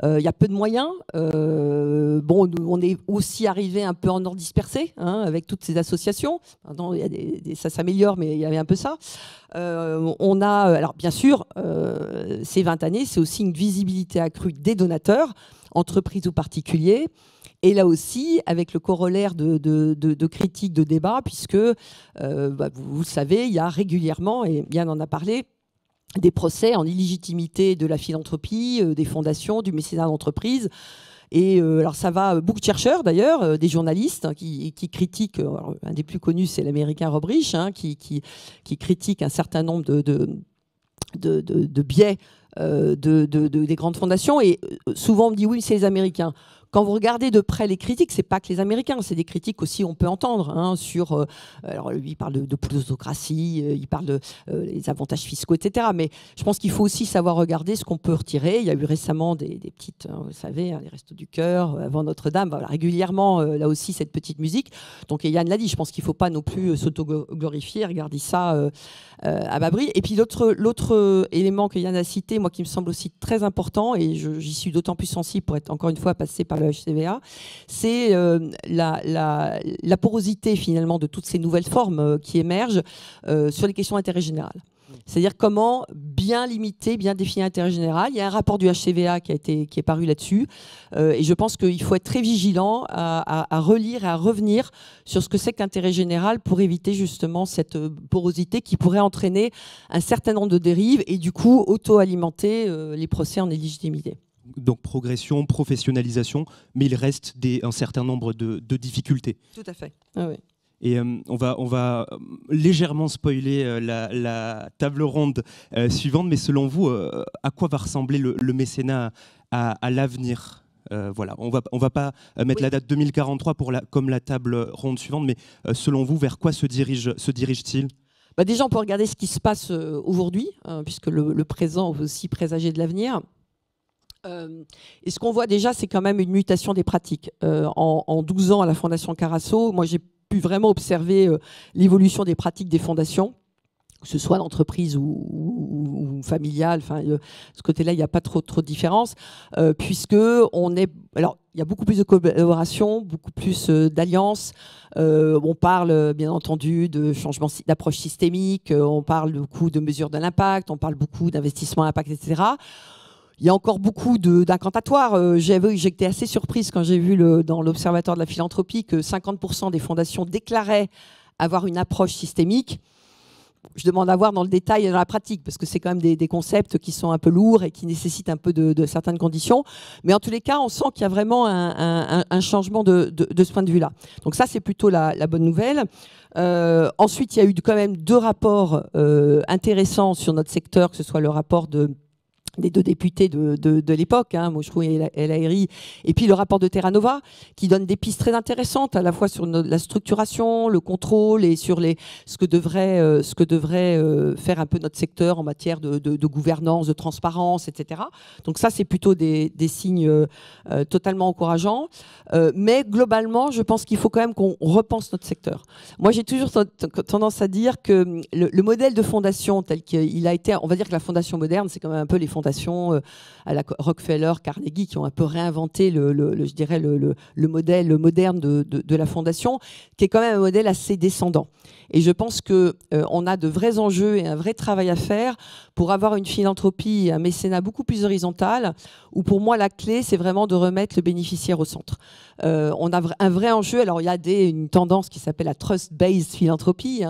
Speaker 6: Il y a peu de moyens. On est aussi arrivé un peu en ordre dispersé, hein, avec toutes ces associations. Maintenant, ça s'améliore, mais il y avait un peu ça. Alors bien sûr, ces 20 années, c'est aussi une visibilité accrue des donateurs, entreprises ou particuliers. Et là aussi, avec le corollaire de critiques, de débats, puisque, vous le savez, il y a régulièrement, et Yann en a parlé, des procès en illégitimité de la philanthropie, des fondations, du mécénat d'entreprise. Et alors ça va, beaucoup de chercheurs d'ailleurs, des journalistes, hein, qui critiquent, alors, un des plus connus c'est l'américain Rob Rich, hein, qui critique un certain nombre de biais des grandes fondations. Et souvent on me dit oui, c'est les Américains. Quand vous regardez de près les critiques, c'est pas que les Américains, c'est des critiques aussi on peut entendre, hein, sur... alors lui, il parle de plutocratie, il parle de les avantages fiscaux, etc. Mais je pense qu'il faut aussi savoir regarder ce qu'on peut retirer. Il y a eu récemment des petites, hein, vous savez, hein, les Restos du Cœur, avant Notre-Dame, voilà, régulièrement, là aussi, cette petite musique. Donc Yann l'a dit, je pense qu'il ne faut pas non plus s'auto-glorifier, regarder ça à bas bruit. Et puis l'autre élément que Yann a cité, moi qui me semble aussi très important, et j'y suis d'autant plus sensible pour être encore une fois passé par le HCVA, c'est la porosité finalement de toutes ces nouvelles formes qui émergent sur les questions d'intérêt général. C'est-à-dire comment bien limiter, bien définir l'intérêt général. Il y a un rapport du HCVA qui est paru là-dessus. Et je pense qu'il faut être très vigilant à relire et à revenir sur ce que c'est que l'intérêt général pour éviter justement cette porosité qui pourrait entraîner un certain nombre de dérives et du coup auto-alimenter les procès en illégitimité.
Speaker 1: Donc progression, professionnalisation, mais il reste un certain nombre de difficultés.
Speaker 6: Tout à fait. Ah oui.
Speaker 1: Et on va légèrement spoiler la table ronde suivante, mais selon vous, à quoi va ressembler le mécénat à l'avenir, Voilà, on va pas mettre la date 2043 comme la table ronde suivante, mais selon vous, vers quoi se dirige-t-il ?
Speaker 6: Déjà, on peut regarder ce qui se passe aujourd'hui, puisque le présent veut aussi présager de l'avenir. Et ce qu'on voit déjà, c'est quand même une mutation des pratiques. En 12 ans à la Fondation Carasso, moi j'ai pu vraiment observer l'évolution des pratiques des fondations, que ce soit d'entreprise ou familiale. Enfin, ce côté-là, il n'y a pas trop de différence, puisque alors, il y a beaucoup plus de collaboration, beaucoup plus d'alliances. On parle, bien entendu, de changement d'approche systémique. On parle beaucoup de mesures de l'impact. On parle beaucoup d'investissement à impact, etc. Il y a encore beaucoup d'incantatoires. J'étais assez surprise quand j'ai vu dans l'Observatoire de la philanthropie que 50% des fondations déclaraient avoir une approche systémique. Je demande à voir dans le détail et dans la pratique, parce que c'est quand même des concepts qui sont un peu lourds et qui nécessitent un peu de certaines conditions. Mais en tous les cas, on sent qu'il y a vraiment un changement de ce point de vue-là. Donc ça, c'est plutôt la bonne nouvelle. Ensuite, il y a eu quand même 2 rapports intéressants sur notre secteur, que ce soit le rapport des 2 députés de l'époque, Maucheroux et El Haïry, et puis le rapport de Terra Nova, qui donne des pistes très intéressantes, à la fois sur la structuration, le contrôle, et sur ce que devrait faire un peu notre secteur en matière de gouvernance, de transparence, etc. Donc ça, c'est plutôt des signes totalement encourageants. Mais globalement, je pense qu'il faut quand même qu'on repense notre secteur. Moi, j'ai toujours tendance à dire que le modèle de fondation tel qu'il a été, on va dire que la fondation moderne, c'est quand même un peu les fondations à la Rockefeller, Carnegie, qui ont un peu réinventé je dirais le modèle moderne de la fondation, qui est quand même un modèle assez descendant. Et je pense qu'on a de vrais enjeux et un vrai travail à faire pour avoir une philanthropie et un mécénat beaucoup plus horizontal, où pour moi la clé, c'est vraiment de remettre le bénéficiaire au centre. On a un vrai enjeu. Alors il y a une tendance qui s'appelle la trust-based philanthropie,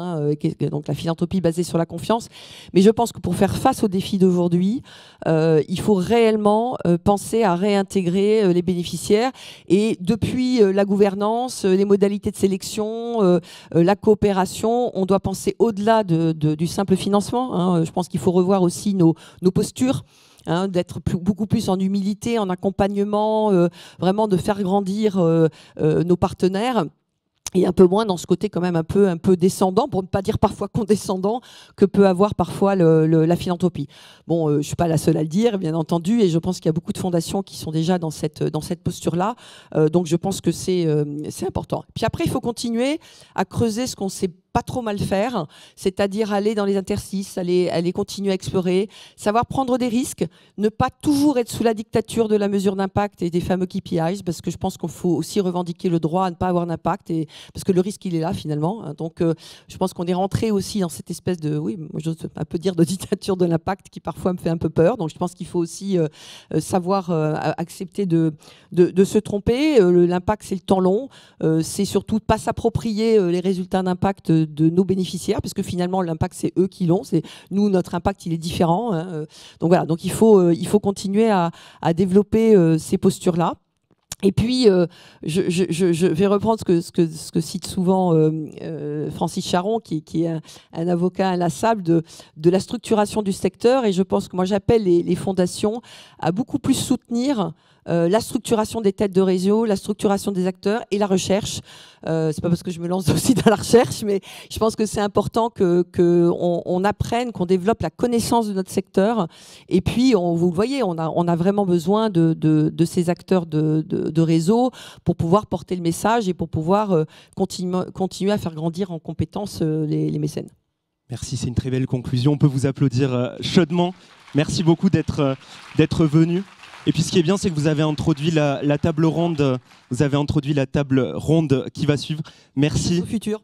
Speaker 6: donc la philanthropie basée sur la confiance. Mais je pense que pour faire face aux défis d'aujourd'hui, il faut réellement penser à réintégrer les bénéficiaires. Et depuis la gouvernance, les modalités de sélection, la coopération, on doit penser au-delà du simple financement. Je pense qu'il faut revoir aussi nos postures. D'être beaucoup plus en humilité, en accompagnement, vraiment de faire grandir nos partenaires. Et un peu moins dans ce côté quand même un peu descendant, pour ne pas dire parfois condescendant, que peut avoir parfois la philanthropie. Bon, je ne suis pas la seule à le dire, bien entendu, et je pense qu'il y a beaucoup de fondations qui sont déjà dans cette posture-là. Donc je pense que c'est important. Puis après, il faut continuer à creuser ce qu'on sait pas trop mal faire, c'est-à-dire aller dans les interstices, aller continuer à explorer, savoir prendre des risques, ne pas toujours être sous la dictature de la mesure d'impact et des fameux KPIs, parce que je pense qu'il faut aussi revendiquer le droit à ne pas avoir d'impact, parce que le risque, il est là finalement. Donc je pense qu'on est rentré aussi dans cette espèce de, oui, moi j'ose un peu dire de dictature de l'impact qui parfois me fait un peu peur. Donc je pense qu'il faut aussi savoir accepter de se tromper. L'impact, c'est le temps long. C'est surtout pas s'approprier les résultats d'impact de nos bénéficiaires, parce que finalement l'impact c'est eux qui l'ont, c'est nous, notre impact il est différent. Donc voilà, donc il faut continuer à développer ces postures-là. Et puis, je vais reprendre ce que cite souvent Francis Charon, qui est un avocat inlassable de la structuration du secteur. Et je pense que moi, j'appelle les fondations à beaucoup plus soutenir la structuration des têtes de réseau, la structuration des acteurs et la recherche. C'est pas parce que je me lance aussi dans la recherche, mais je pense que c'est important qu'on apprenne, qu'on développe la connaissance de notre secteur. Et puis, vous le voyez, on a vraiment besoin de ces acteurs de réseau pour pouvoir porter le message et pour pouvoir continuer à faire grandir en compétences les mécènes.
Speaker 1: Merci, c'est une très belle conclusion. On peut vous applaudir chaudement. Merci beaucoup d'être venu. Et puis ce qui est bien, c'est que vous avez introduit la table ronde. Vous avez introduit la table ronde qui va suivre. Merci.
Speaker 6: Au futur.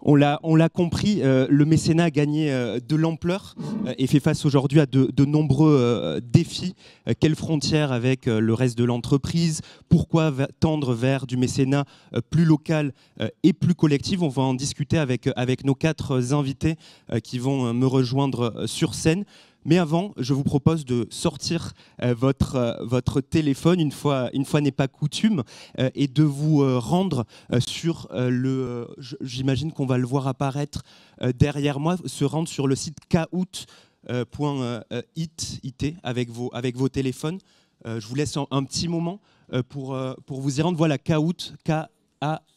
Speaker 1: On l'a compris, le mécénat a gagné de l'ampleur et fait face aujourd'hui à de nombreux défis. Quelles frontières avec le reste de l'entreprise? Pourquoi tendre vers du mécénat plus local et plus collectif? On va en discuter avec nos 4 invités qui vont me rejoindre sur scène. Mais avant, je vous propose de sortir votre téléphone, une fois n'est pas coutume, et de vous rendre sur j'imagine qu'on va le voir apparaître derrière moi, se rendre sur le site kahoot.it avec vos téléphones. Je vous laisse un petit moment pour vous y rendre. Voilà, Kahoot, KAHOOT.IT.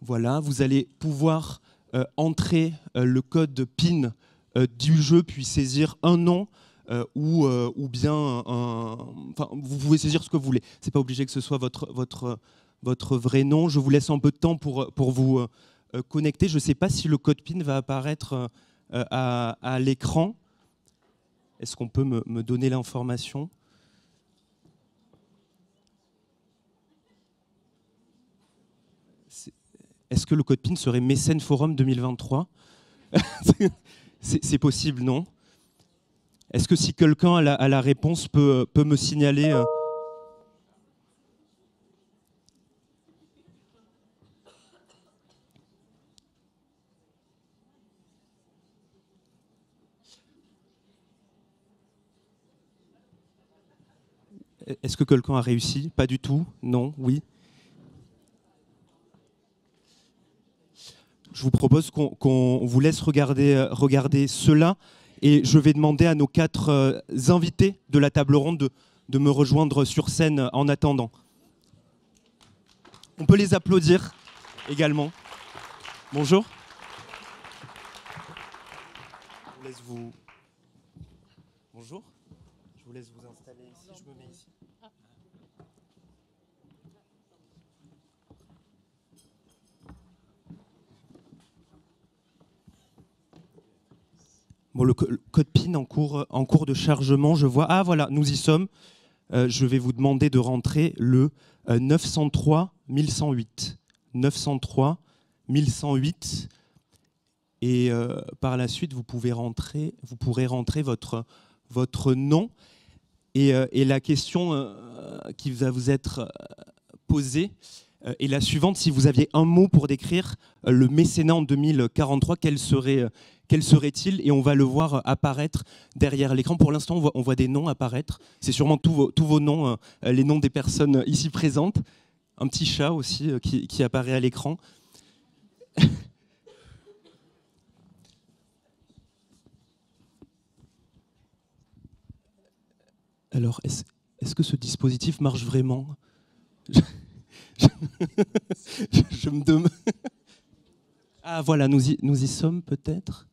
Speaker 1: Voilà, vous allez pouvoir entrer le code PIN du jeu, puis saisir un nom ou bien enfin, vous pouvez saisir ce que vous voulez. C'est pas obligé que ce soit votre vrai nom. Je vous laisse un peu de temps pour vous connecter. Je ne sais pas si le code PIN va apparaître à l'écran. Est-ce qu'on peut me donner l'information ? Est-ce que le code PIN serait Mécène Forum 2023 ? C'est possible, non ? Est-ce que si quelqu'un a la réponse peut me signaler Est-ce que quelqu'un a réussi ? Pas du tout ? Non ? Oui ? Je vous propose qu'on vous laisse regarder cela et je vais demander à nos 4 invités de la table ronde de me rejoindre sur scène en attendant. On peut les applaudir également. Bonjour. Je vous laisse vous... Bonjour. Je vous laisse vous installer ici. Je me mets ici. Bon, le code PIN en cours de chargement, je vois. Ah voilà, nous y sommes. Je vais vous demander de rentrer le 903 1108. 903 1108. Et par la suite, vous pourrez rentrer votre nom. Et la question qui va vous être posée est la suivante. Si vous aviez un mot pour décrire le mécénat en 2043, quel serait-il ? Et on va le voir apparaître derrière l'écran. Pour l'instant, on voit des noms apparaître. C'est sûrement tous vos noms, les noms des personnes ici présentes. Un petit chat aussi qui apparaît à l'écran. Alors, est-ce que ce dispositif marche vraiment ? Je me demande... Ah voilà, nous y sommes peut-être.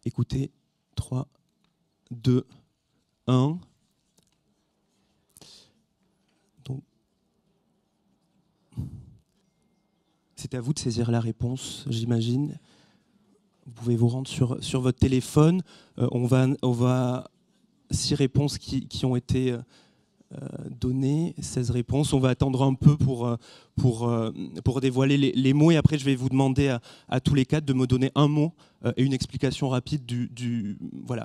Speaker 1: Écoutez, 3, 2, 1. Donc, c'est à vous de saisir la réponse, j'imagine. Vous pouvez vous rendre sur votre téléphone. On va 6 réponses qui ont été données, 16 réponses. On va attendre un peu pour dévoiler les mots et après je vais vous demander à tous les 4 de me donner un mot et une explication rapide de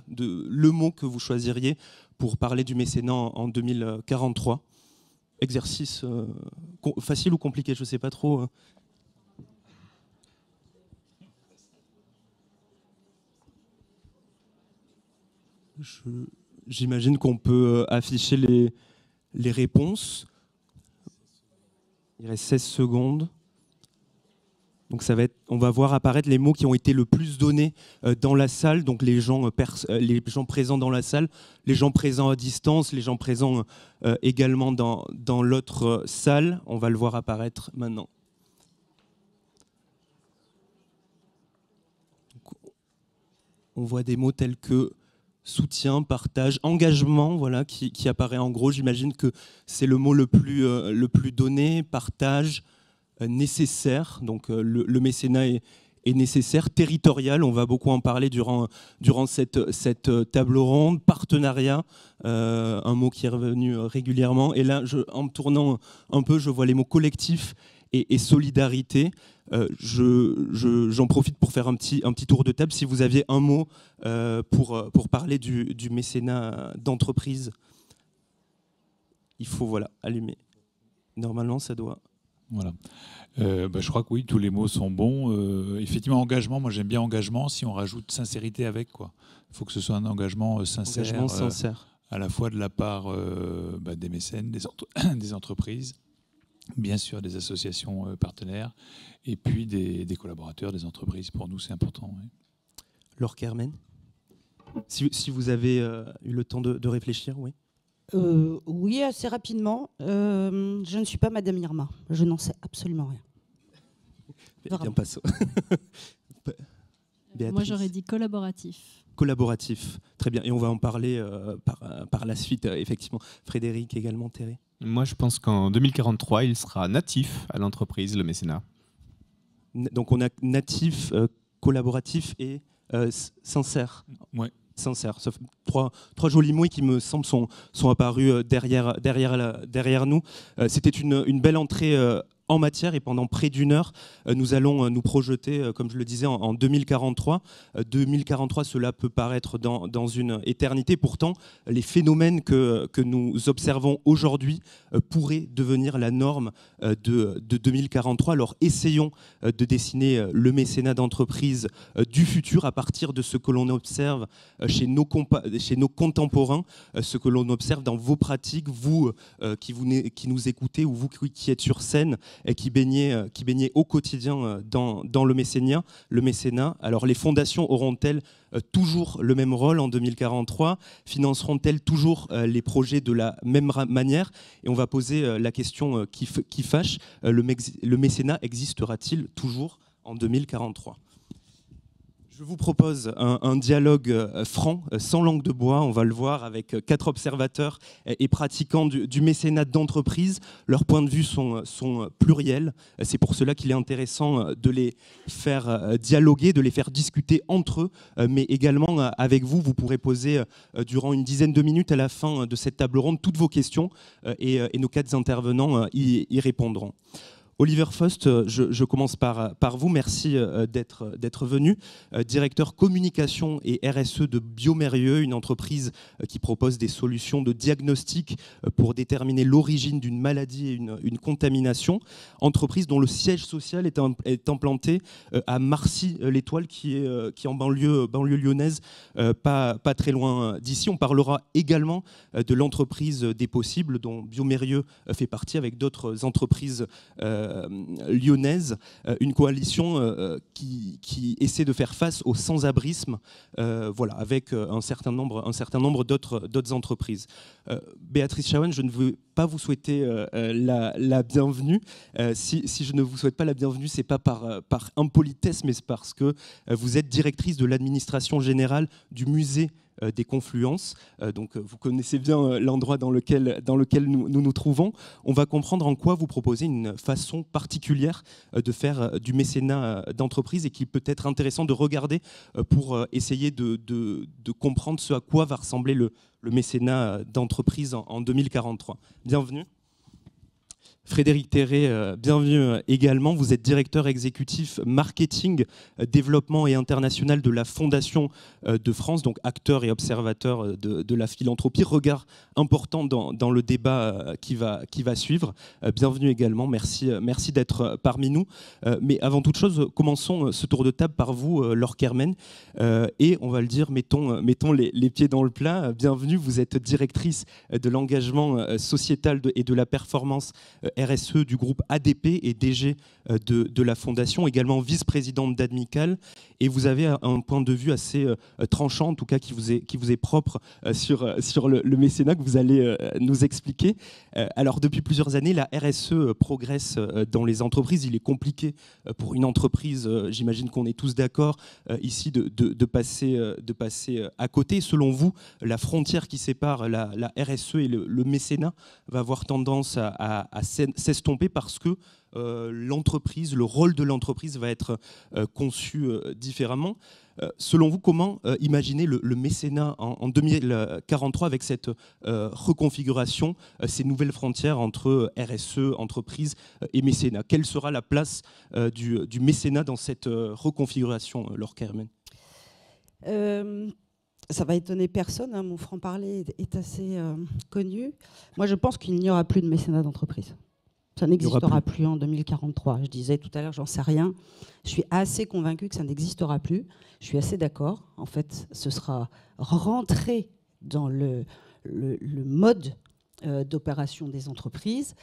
Speaker 1: le mot que vous choisiriez pour parler du mécénat en 2043. Exercice facile ou compliqué, je ne sais pas trop. J'imagine qu'on peut afficher les réponses. Il reste 16 secondes. Donc on va voir apparaître les mots qui ont été le plus donnés dans la salle, donc les gens présents dans la salle, les gens présents à distance, les gens présents également dans l'autre salle. On va le voir apparaître maintenant. Donc, on voit des mots tels que soutien, partage, engagement, voilà, qui apparaît en gros. J'imagine que c'est le mot le plus donné. Partage, nécessaire. Donc le mécénat est nécessaire. Territorial, on va beaucoup en parler durant cette table ronde. Partenariat, un mot qui est revenu régulièrement. Et là, en me tournant un peu, je vois les mots collectif et solidarité. J'en profite pour faire un petit tour de table. Si vous aviez un mot pour parler du mécénat d'entreprise, il faut allumer. Normalement, ça doit...
Speaker 7: Voilà. Je crois que oui, tous les mots sont bons. Effectivement, engagement, moi j'aime bien engagement, si on rajoute sincérité avec, quoi. Il faut que ce soit un engagement sincère.
Speaker 1: Engagement sincère.
Speaker 7: À la fois de la part des mécènes, des entreprises, bien sûr des associations partenaires, et puis des collaborateurs, des entreprises. Pour nous, c'est important. Oui.
Speaker 1: Laure Kermen. Si vous avez eu le temps de réfléchir, oui.
Speaker 8: Oui, assez rapidement. Je ne suis pas Madame Irma. Je n'en sais absolument rien.
Speaker 1: Bien, passe.
Speaker 9: Moi, j'aurais dit collaboratif.
Speaker 1: Collaboratif, très bien. Et on va en parler par la suite, effectivement. Frédéric, également, Thierry.
Speaker 10: Moi, je pense qu'en 2043, il sera natif à l'entreprise, le mécénat.
Speaker 1: Donc, on a natif, collaboratif et sincère.
Speaker 7: Ouais.
Speaker 1: Sincère. Ça fait trois jolis mots qui me semblent sont apparus derrière nous. C'était une belle entrée en matière, et pendant près d'une heure, nous allons nous projeter, comme je le disais, en 2043. 2043, cela peut paraître dans une éternité. Pourtant, les phénomènes que nous observons aujourd'hui pourraient devenir la norme de 2043. Alors essayons de dessiner le mécénat d'entreprise du futur à partir de ce que l'on observe chez nos contemporains, ce que l'on observe dans vos pratiques, vous qui nous écoutez, ou vous qui êtes sur scène, et qui baignait au quotidien dans le mécénat. Alors les fondations auront-elles toujours le même rôle en 2043 ? Financeront-elles toujours les projets de la même manière ? Et on va poser la question qui fâche, le mécénat existera-t-il toujours en 2043 ? Je vous propose un dialogue franc, sans langue de bois. On va le voir avec 4 observateurs et pratiquants du mécénat d'entreprise. Leurs points de vue sont pluriels. C'est pour cela qu'il est intéressant de les faire dialoguer, de les faire discuter entre eux, mais également avec vous. Vous pourrez poser durant une dizaine de minutes à la fin de cette table ronde toutes vos questions et nos 4 intervenants y répondront. Oliver Faust, je commence par vous. Merci d'être venu. Directeur communication et RSE de Biomérieux, une entreprise qui propose des solutions de diagnostic pour déterminer l'origine d'une maladie et une contamination. Entreprise dont le siège social est implanté à Marcy-l'Étoile, qui est en banlieue lyonnaise, pas très loin d'ici. On parlera également de l'entreprise des possibles, dont Biomérieux fait partie avec d'autres entreprises lyonnaise, une coalition qui essaie de faire face au sans-abrisme, avec un certain nombre d'autres entreprises. Béatrice Chaouane, je ne veux pas vous souhaiter la bienvenue. Si je ne vous souhaite pas la bienvenue, c'est pas par impolitesse, mais c'est parce que vous êtes directrice de l'administration générale du musée des Confluences. Donc vous connaissez bien l'endroit dans lequel nous trouvons. On va comprendre en quoi vous proposez une façon particulière de faire du mécénat d'entreprise, et qui peut être intéressant de regarder pour essayer de comprendre ce à quoi va ressembler le mécénat d'entreprise en 2043. Bienvenue. Frédéric Terré, bienvenue également. Vous êtes directeur exécutif marketing, développement et international de la Fondation de France, donc acteur et observateur de la philanthropie. Regard important dans le débat qui va suivre. Bienvenue également, merci d'être parmi nous. Mais avant toute chose, commençons ce tour de table par vous, Laure Kermen. Et on va le dire, mettons les pieds dans le plat. Bienvenue, vous êtes directrice de l'engagement sociétal et de la performance RSE du groupe ADP et DG de la Fondation, également vice-présidente d'Admical, et vous avez un point de vue assez tranchant, en tout cas qui vous est propre sur le mécénat, que vous allez nous expliquer. Alors depuis plusieurs années, la RSE progresse dans les entreprises. Il est compliqué pour une entreprise, j'imagine qu'on est tous d'accord ici, de passer à côté. Selon vous, la frontière qui sépare la RSE et le mécénat va avoir tendance à s'estomper, parce que l'entreprise, le rôle de l'entreprise va être conçu différemment. Selon vous, comment imaginer le mécénat en 2043 avec cette reconfiguration, ces nouvelles frontières entre RSE, entreprise et mécénat? Quelle sera la place du mécénat dans cette reconfiguration, Laure Kermen?
Speaker 8: Ça va étonner personne, hein, mon franc-parler est assez connu. Moi, je pense qu'il n'y aura plus de mécénat d'entreprise. Ça n'existera plus en 2043. Je disais tout à l'heure, j'en sais rien. Je suis assez convaincue que ça n'existera plus. Je suis assez d'accord. En fait, ce sera rentré dans le mode d'opération des entreprises.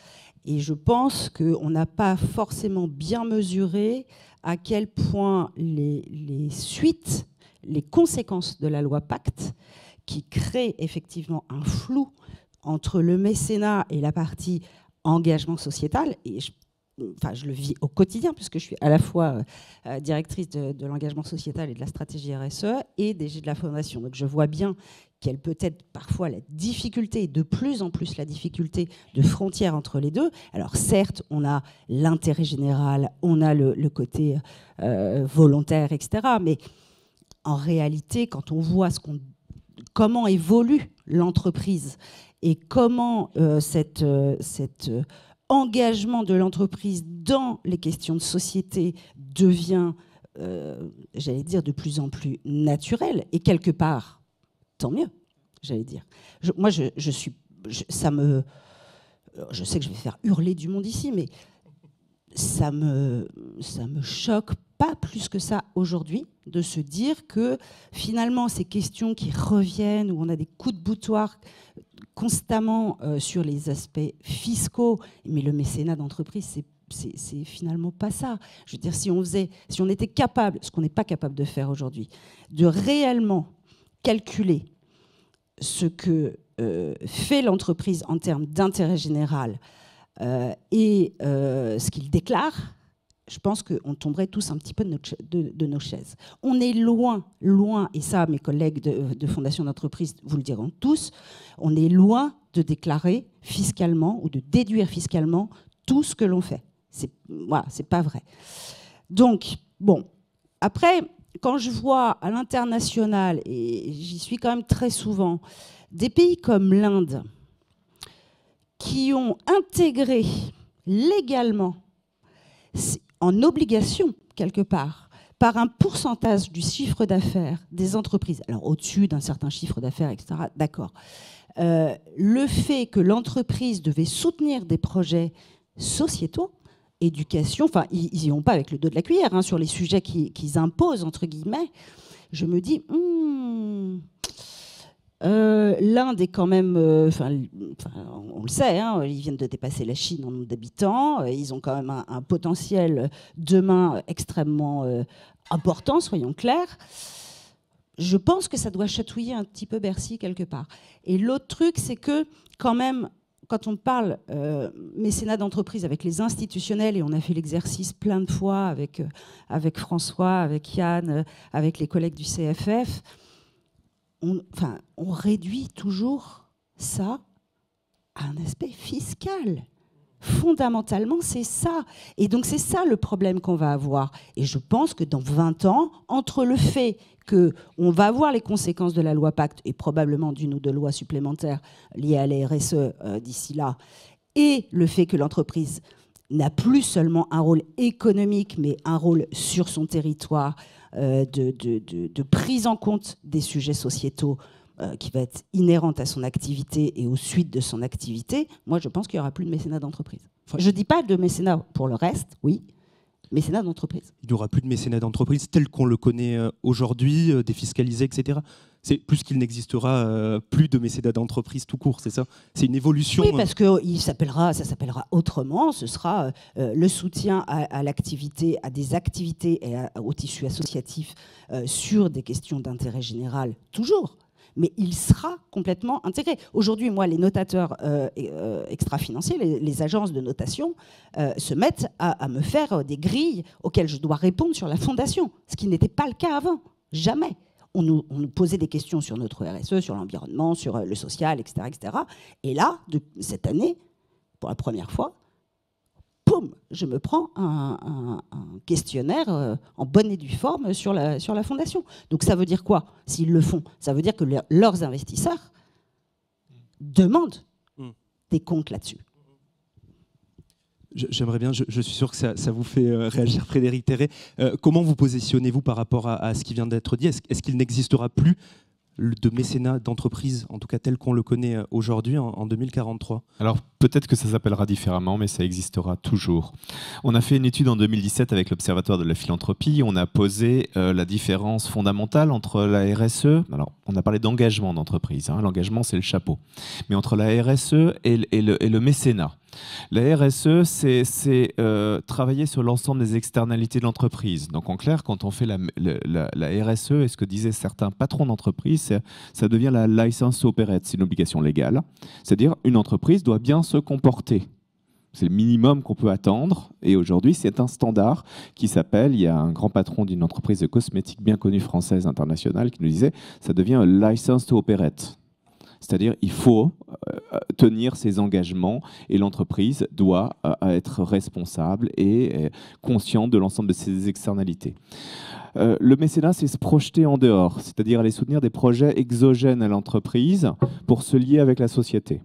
Speaker 8: Et je pense qu'on n'a pas forcément bien mesuré à quel point les suites, les conséquences de la loi Pacte, qui crée effectivement un flou entre le mécénat et la partie engagement sociétal. Et je le vis au quotidien, puisque je suis à la fois directrice de l'engagement sociétal et de la stratégie RSE et DG de la Fondation. Donc je vois bien quelle peut être parfois la difficulté, de plus en plus la difficulté de frontière entre les deux. Alors certes, on a l'intérêt général, on a le côté volontaire, etc. Mais en réalité, quand on voit comment évolue l'entreprise et comment cet engagement de l'entreprise dans les questions de société devient, j'allais dire, de plus en plus naturel, et quelque part, tant mieux, j'allais dire. Moi, je sais que je vais faire hurler du monde ici, mais ça me choque pas plus que ça aujourd'hui de se dire que finalement ces questions qui reviennent, où on a des coups de boutoir constamment sur les aspects fiscaux, mais le mécénat d'entreprise, c'est finalement pas ça. Je veux dire, si on était capable, ce qu'on n'est pas capable de faire aujourd'hui, de réellement calculer ce que fait l'entreprise en termes d'intérêt général et ce qu'il déclare, je pense qu'on tomberait tous un petit peu de nos chaises. On est loin, et ça, mes collègues de Fondation d'entreprise vous le diront tous, on est loin de déclarer fiscalement ou de déduire fiscalement tout ce que l'on fait. Voilà, c'est pas vrai. Donc, bon, après, quand je vois à l'international, et j'y suis quand même très souvent, des pays comme l'Inde qui ont intégré légalement, en obligation quelque part, par un pourcentage du chiffre d'affaires des entreprises, alors au-dessus d'un certain chiffre d'affaires, etc., d'accord, le fait que l'entreprise devait soutenir des projets sociétaux, éducation, enfin, ils n'y vont pas avec le dos de la cuillère, hein, sur les sujets qu'ils imposent, entre guillemets, je me dis, l'Inde est quand même, on le sait, hein, ils viennent de dépasser la Chine en nombre d'habitants, ils ont quand même un potentiel demain extrêmement important, soyons clairs. Je pense que ça doit chatouiller un petit peu Bercy quelque part. Et l'autre truc, c'est que quand même, quand on parle mécénat d'entreprise avec les institutionnels, et on a fait l'exercice plein de fois avec François, avec Yann, avec les collègues du CFF, on réduit toujours ça à un aspect fiscal. Fondamentalement, c'est ça. Et donc, c'est ça le problème qu'on va avoir. Et je pense que dans 20 ans, entre le fait qu'on va avoir les conséquences de la loi Pacte et probablement d'une ou deux lois supplémentaires liées à la RSE d'ici là, et le fait que l'entreprise n'a plus seulement un rôle économique, mais un rôle sur son territoire de prise en compte des sujets sociétaux qui va être inhérente à son activité et aux suites de son activité, moi je pense qu'il n'y aura plus de mécénat d'entreprise. Je ne dis pas de mécénat pour le reste, oui, mécénat d'entreprise.
Speaker 1: Il n'y aura plus de mécénat d'entreprise tel qu'on le connaît aujourd'hui, défiscalisé, etc. C'est plus qu'il n'existera plus de mécénat d'entreprise tout court, c'est ça? C'est une évolution.
Speaker 8: Oui, parce que ça s'appellera autrement. Ce sera le soutien à l'activité, à des activités et au tissu associatif sur des questions d'intérêt général, toujours. Mais il sera complètement intégré. Aujourd'hui, moi, les notateurs extra-financiers, les agences de notation, se mettent à me faire des grilles auxquelles je dois répondre sur la fondation, ce qui n'était pas le cas avant. Jamais. On nous posait des questions sur notre RSE, sur l'environnement, sur le social, etc., etc. Et là, cette année, pour la première fois, poum, je me prends un questionnaire en bonne et due forme sur la fondation. Donc ça veut dire quoi, s'ils le font? Ça veut dire que leurs investisseurs demandent des comptes là-dessus.
Speaker 1: J'aimerais bien, je suis sûr que ça vous fait réagir, Frédéric Terret. Comment vous positionnez-vous par rapport à ce qui vient d'être dit? Est-ce qu'il n'existera plus de mécénat d'entreprise, en tout cas tel qu'on le connaît aujourd'hui en 2043?
Speaker 10: Alors peut-être que ça s'appellera différemment, mais ça existera toujours. On a fait une étude en 2017 avec l'Observatoire de la philanthropie. On a posé la différence fondamentale entre la RSE, alors on a parlé d'engagement d'entreprise, hein, l'engagement c'est le chapeau, mais entre la RSE et le mécénat. La RSE, c'est travailler sur l'ensemble des externalités de l'entreprise. Donc en clair, quand on fait la RSE, et ce que disaient certains patrons d'entreprise, ça devient la license to operate, c'est une obligation légale. C'est-à-dire une entreprise doit bien se comporter. C'est le minimum qu'on peut attendre. Et aujourd'hui, c'est un standard qui s'appelle, il y a un grand patron d'une entreprise de cosmétiques bien connue française internationale qui nous disait, ça devient un license to operate. C'est-à-dire il faut tenir ses engagements et l'entreprise doit être responsable et consciente de l'ensemble de ses externalités. Le mécénat, c'est se projeter en dehors, c'est-à-dire aller soutenir des projets exogènes à l'entreprise pour se lier avec la société.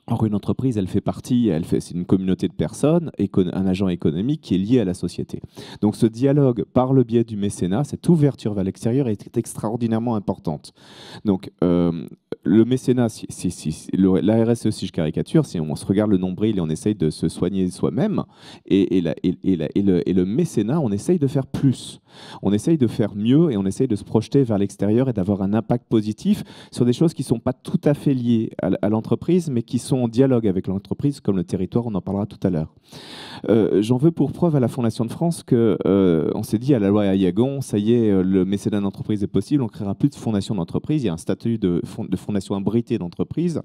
Speaker 10: Or, une entreprise, elle fait partie, c'est une communauté de personnes, un agent économique qui est lié à la société. Donc ce dialogue par le biais du mécénat, cette ouverture vers l'extérieur est extraordinairement importante. Donc le mécénat, la RSE, si je caricature, si on se regarde le nombril et on essaye de se soigner soi-même, et le mécénat, on essaye de faire plus. On essaye de faire mieux et on essaye de se projeter vers l'extérieur et d'avoir un impact positif sur des choses qui ne sont pas tout à fait liées à l'entreprise, mais qui sont en dialogue avec l'entreprise, comme le territoire, on en parlera tout à l'heure. J'en veux pour preuve à la Fondation de France qu'on s'est dit à la loi Ayagon, ça y est, le mécénat d'entreprise est possible, on ne créera plus de fondation d'entreprise, il y a un statut de fondation abritée d'entreprise.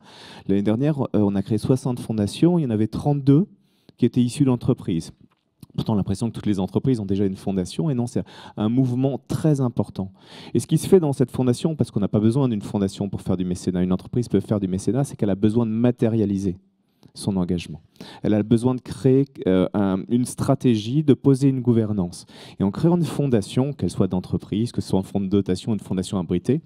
Speaker 10: L'année dernière, on a créé 60 fondations, il y en avait 32 qui étaient issues d'entreprises. Pourtant, l'impression que toutes les entreprises ont déjà une fondation, et non, c'est un mouvement très important. Et ce qui se fait dans cette fondation, parce qu'on n'a pas besoin d'une fondation pour faire du mécénat, une entreprise peut faire du mécénat, c'est qu'elle a besoin de matérialiser son engagement. Elle a besoin de créer une stratégie, de poser une gouvernance. Et en créant une fondation, qu'elle soit d'entreprise, que ce soit un fonds de dotation ou une fondation abritée,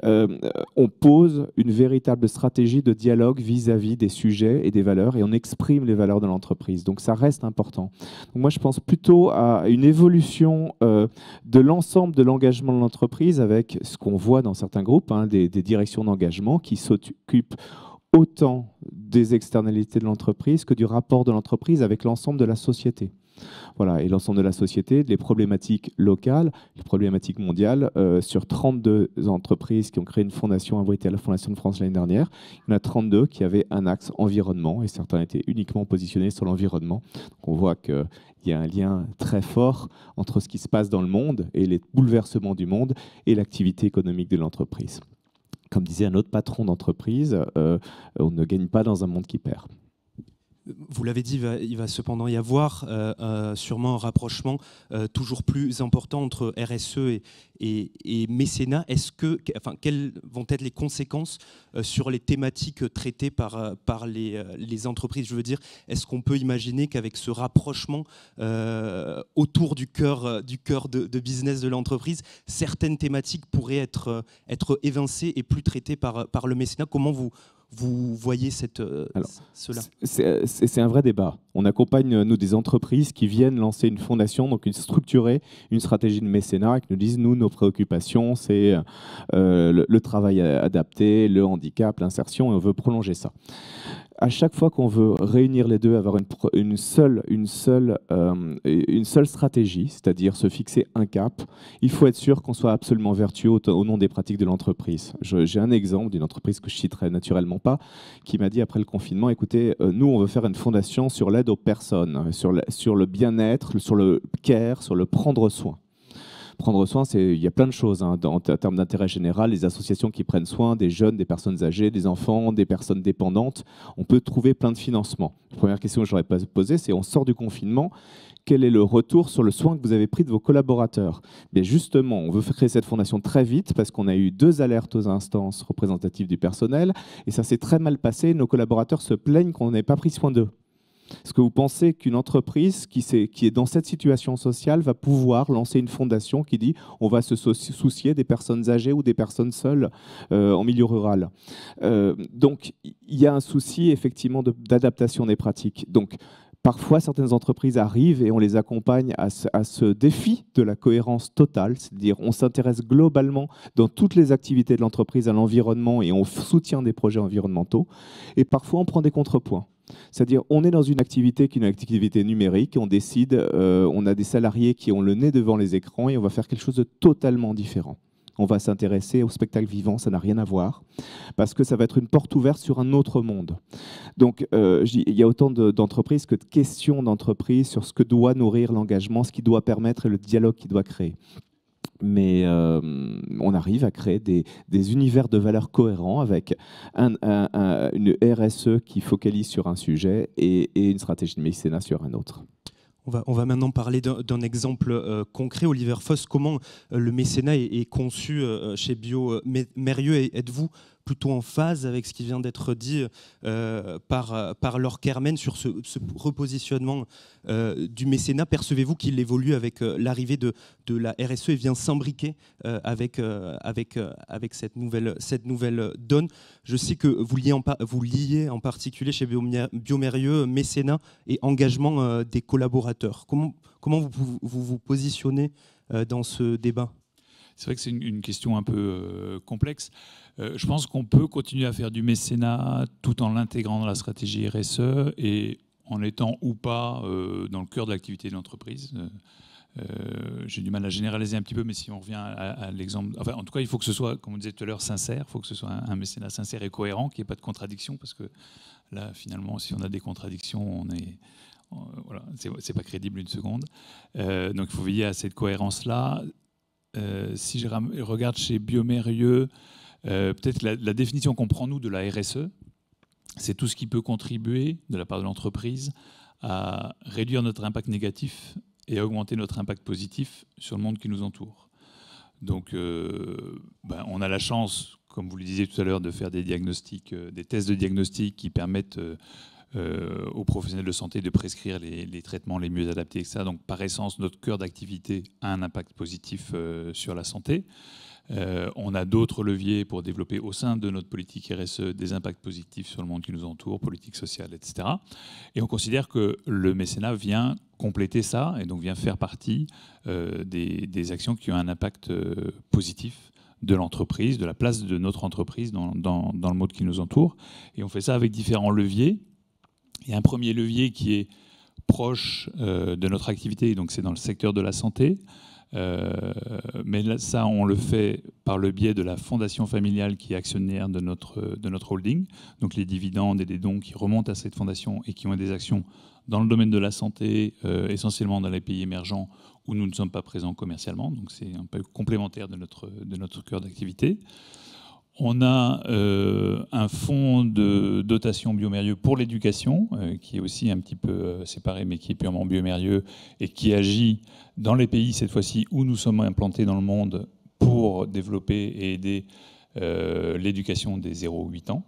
Speaker 10: on pose une véritable stratégie de dialogue vis-à-vis des sujets et des valeurs, et on exprime les valeurs de l'entreprise. Donc ça reste important. Donc moi, je pense plutôt à une évolution de l'ensemble de l'engagement de l'entreprise avec ce qu'on voit dans certains groupes, des directions d'engagement qui s'occupent autant des externalités de l'entreprise que du rapport de l'entreprise avec l'ensemble de la société. Voilà, et l'ensemble de la société, les problématiques locales, les problématiques mondiales, sur 32 entreprises qui ont créé une fondation abritée à la Fondation de France l'année dernière, il y en a 32 qui avaient un axe environnement, et certains étaient uniquement positionnés sur l'environnement. Donc on voit qu'il y a un lien très fort entre ce qui se passe dans le monde et les bouleversements du monde et l'activité économique de l'entreprise. Comme disait un autre patron d'entreprise, on ne gagne pas dans un monde qui perd.
Speaker 1: Vous l'avez dit, il va cependant y avoir sûrement un rapprochement toujours plus important entre RSE et mécénat. Quelles vont être les conséquences sur les thématiques traitées par les entreprises? Je veux dire, est-ce qu'on peut imaginer qu'avec ce rapprochement autour du cœur de business de l'entreprise, certaines thématiques pourraient être évincées et plus traitées par le mécénat? Comment vous voyez cela?
Speaker 10: C'est un vrai débat. On accompagne, nous, des entreprises qui viennent lancer une fondation, donc structurer une stratégie de mécénat, et qui nous disent, nous, nos préoccupations, c'est le travail adapté, le handicap, l'insertion, et on veut prolonger ça. À chaque fois qu'on veut réunir les deux, avoir une seule stratégie, c'est-à-dire se fixer un cap, il faut être sûr qu'on soit absolument vertueux au nom des pratiques de l'entreprise. J'ai un exemple d'une entreprise que je citerai naturellement pas, qui m'a dit après le confinement, écoutez, nous on veut faire une fondation sur l'aide aux personnes, sur le bien-être, sur le care, sur le prendre soin. Prendre soin, il y a plein de choses en termes d'intérêt général, les associations qui prennent soin des jeunes, des personnes âgées, des enfants, des personnes dépendantes. On peut trouver plein de financements. La première question que je n'aurais pas posée, c'est on sort du confinement, quel est le retour sur le soin que vous avez pris de vos collaborateurs? Bien justement, on veut créer cette fondation très vite parce qu'on a eu 2 alertes aux instances représentatives du personnel et ça s'est très mal passé. Nos collaborateurs se plaignent qu'on n'ait pas pris soin d'eux. Est-ce que vous pensez qu'une entreprise qui est dans cette situation sociale va pouvoir lancer une fondation qui dit on va se soucier des personnes âgées ou des personnes seules en milieu rural? Donc, il y a un souci effectivement d'adaptation des pratiques. Donc, parfois, certaines entreprises arrivent et on les accompagne à ce défi de la cohérence totale, c'est-à-dire on s'intéresse globalement dans toutes les activités de l'entreprise à l'environnement et on soutient des projets environnementaux. Et parfois, on prend des contrepoints. C'est-à-dire on est dans une activité qui est une activité numérique, on décide, on a des salariés qui ont le nez devant les écrans et on va faire quelque chose de totalement différent. on va s'intéresser au spectacle vivant, ça n'a rien à voir, parce que ça va être une porte ouverte sur un autre monde. Donc il y a autant d'entreprises que de questions d'entreprises sur ce que doit nourrir l'engagement, ce qui doit permettre et le dialogue qu'il doit créer. Mais on arrive à créer des univers de valeurs cohérents avec une RSE qui focalise sur un sujet et une stratégie de mécénat sur un autre.
Speaker 1: On va maintenant parler d'un exemple concret. Oliver Foss, comment le mécénat est conçu chez Biomérieux? Êtes-vous plutôt en phase avec ce qui vient d'être dit par Laure Kermen sur ce repositionnement du mécénat? Percevez-vous qu'il évolue avec l'arrivée de la RSE et vient s'imbriquer avec cette nouvelle donne? Je sais que vous liez en particulier chez Biomérieux mécénat et engagement des collaborateurs. Comment vous positionnez dans ce débat?
Speaker 7: C'est vrai que c'est une question un peu complexe. Je pense qu'on peut continuer à faire du mécénat tout en l'intégrant dans la stratégie RSE et en étant ou pas dans le cœur de l'activité de l'entreprise. J'ai du mal à généraliser un petit peu, mais si on revient à l'exemple... Enfin, en tout cas, il faut que ce soit, comme on disait tout à l'heure, sincère. Il faut que ce soit un mécénat sincère et cohérent, qu'il n'y ait pas de contradiction, parce que là, finalement, si on a des contradictions, on est... Voilà, c'est pas crédible une seconde. Donc, il faut veiller à cette cohérence-là. Si je regarde chez Biomérieux, peut-être la définition qu'on prend, nous, de la RSE, c'est tout ce qui peut contribuer, de la part de l'entreprise, à réduire notre impact négatif et à augmenter notre impact positif sur le monde qui nous entoure. Donc, on a la chance, comme vous le disiez tout à l'heure, de faire des diagnostics, des tests de diagnostic qui permettent aux professionnels de santé de prescrire les traitements les mieux adaptés, etc. Donc, par essence, notre cœur d'activité a un impact positif sur la santé. On a d'autres leviers pour développer au sein de notre politique RSE des impacts positifs sur le monde qui nous entoure, politique sociale, etc. Et on considère que le mécénat vient compléter ça et donc vient faire partie des actions qui ont un impact positif de l'entreprise, de la place de notre entreprise dans le monde qui nous entoure. Et on fait ça avec différents leviers. Il y a un premier levier qui est proche de notre activité, donc c'est dans le secteur de la santé. Mais là, ça, on le fait par le biais de la fondation familiale qui est actionnaire de notre holding. Donc les dividendes et les dons qui remontent à cette fondation et qui ont des actions dans le domaine de la santé, essentiellement dans les pays émergents où nous ne sommes pas présents commercialement. Donc c'est un peu complémentaire de notre cœur d'activité. On a un fonds de dotation Biomérieux pour l'éducation, qui est aussi un petit peu séparé, mais qui est purement Biomérieux, et qui agit dans les pays, cette fois-ci, où nous sommes implantés dans le monde pour développer et aider l'éducation des 0-8 ans.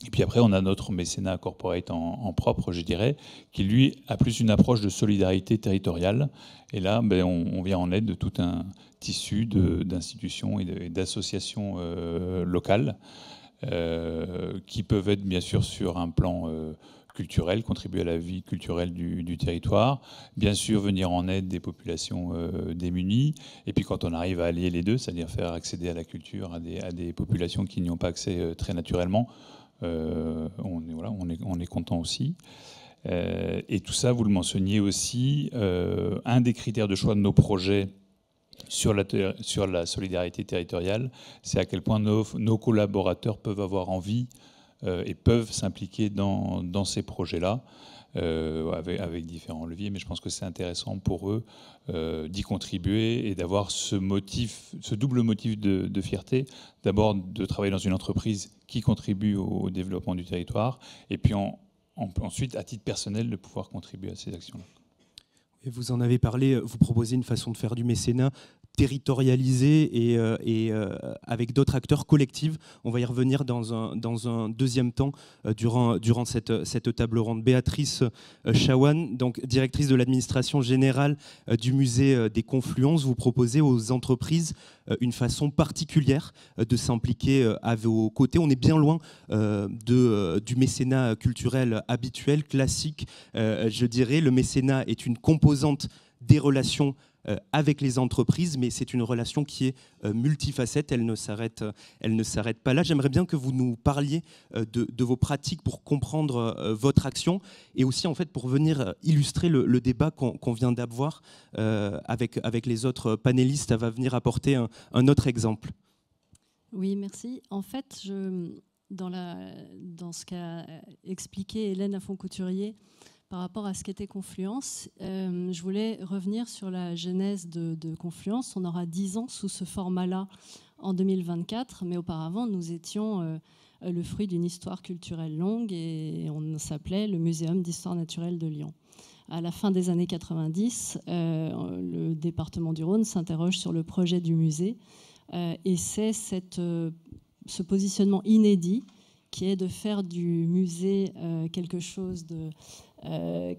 Speaker 7: Et puis après, on a notre mécénat corporate en propre, je dirais, qui lui a plus une approche de solidarité territoriale. Et là, on vient en aide de tout un tissu d'institutions et d'associations locales qui peuvent être bien sûr sur un plan culturel, contribuer à la vie culturelle du territoire, bien sûr venir en aide des populations démunies, et puis quand on arrive à allier les deux, c'est-à-dire faire accéder à la culture à des populations qui n'y ont pas accès très naturellement, on est content aussi. Et tout ça, vous le mentionniez aussi, un des critères de choix de nos projets sur la solidarité territoriale, c'est à quel point nos collaborateurs peuvent avoir envie et peuvent s'impliquer dans ces projets-là, avec différents leviers. Mais je pense que c'est intéressant pour eux d'y contribuer et d'avoir ce double motif de fierté. D'abord, de travailler dans une entreprise qui contribue au développement du territoire, et puis ensuite, à titre personnel, de pouvoir contribuer à ces actions-là.
Speaker 1: Et vous en avez parlé, vous proposez une façon de faire du mécénat territorialisé et avec d'autres acteurs collectifs. On va y revenir dans un deuxième temps durant cette table ronde. Béatrice Chawan, donc directrice de l'administration générale du musée des Confluences, vous proposez aux entreprises une façon particulière de s'impliquer à vos côtés. On est bien loin du mécénat culturel habituel, classique. Je dirais, le mécénat est une composante des relations avec les entreprises, mais c'est une relation qui est multifacette, elle ne s'arrête pas là. J'aimerais bien que vous nous parliez de vos pratiques pour comprendre votre action et aussi en fait pour venir illustrer le débat qu'on vient d'avoir avec les autres panélistes. Ça va venir apporter un autre exemple.
Speaker 9: Oui, merci. En fait, dans ce qu'a expliqué Hélène Lafont-Couturier par rapport à ce qu'était Confluence, je voulais revenir sur la genèse de Confluence. On aura 10 ans sous ce format-là en 2024, mais auparavant, nous étions le fruit d'une histoire culturelle longue et on s'appelait le Muséum d'histoire naturelle de Lyon. À la fin des années 90, le département du Rhône s'interroge sur le projet du musée et c'est ce positionnement inédit qui est de faire du musée quelque chose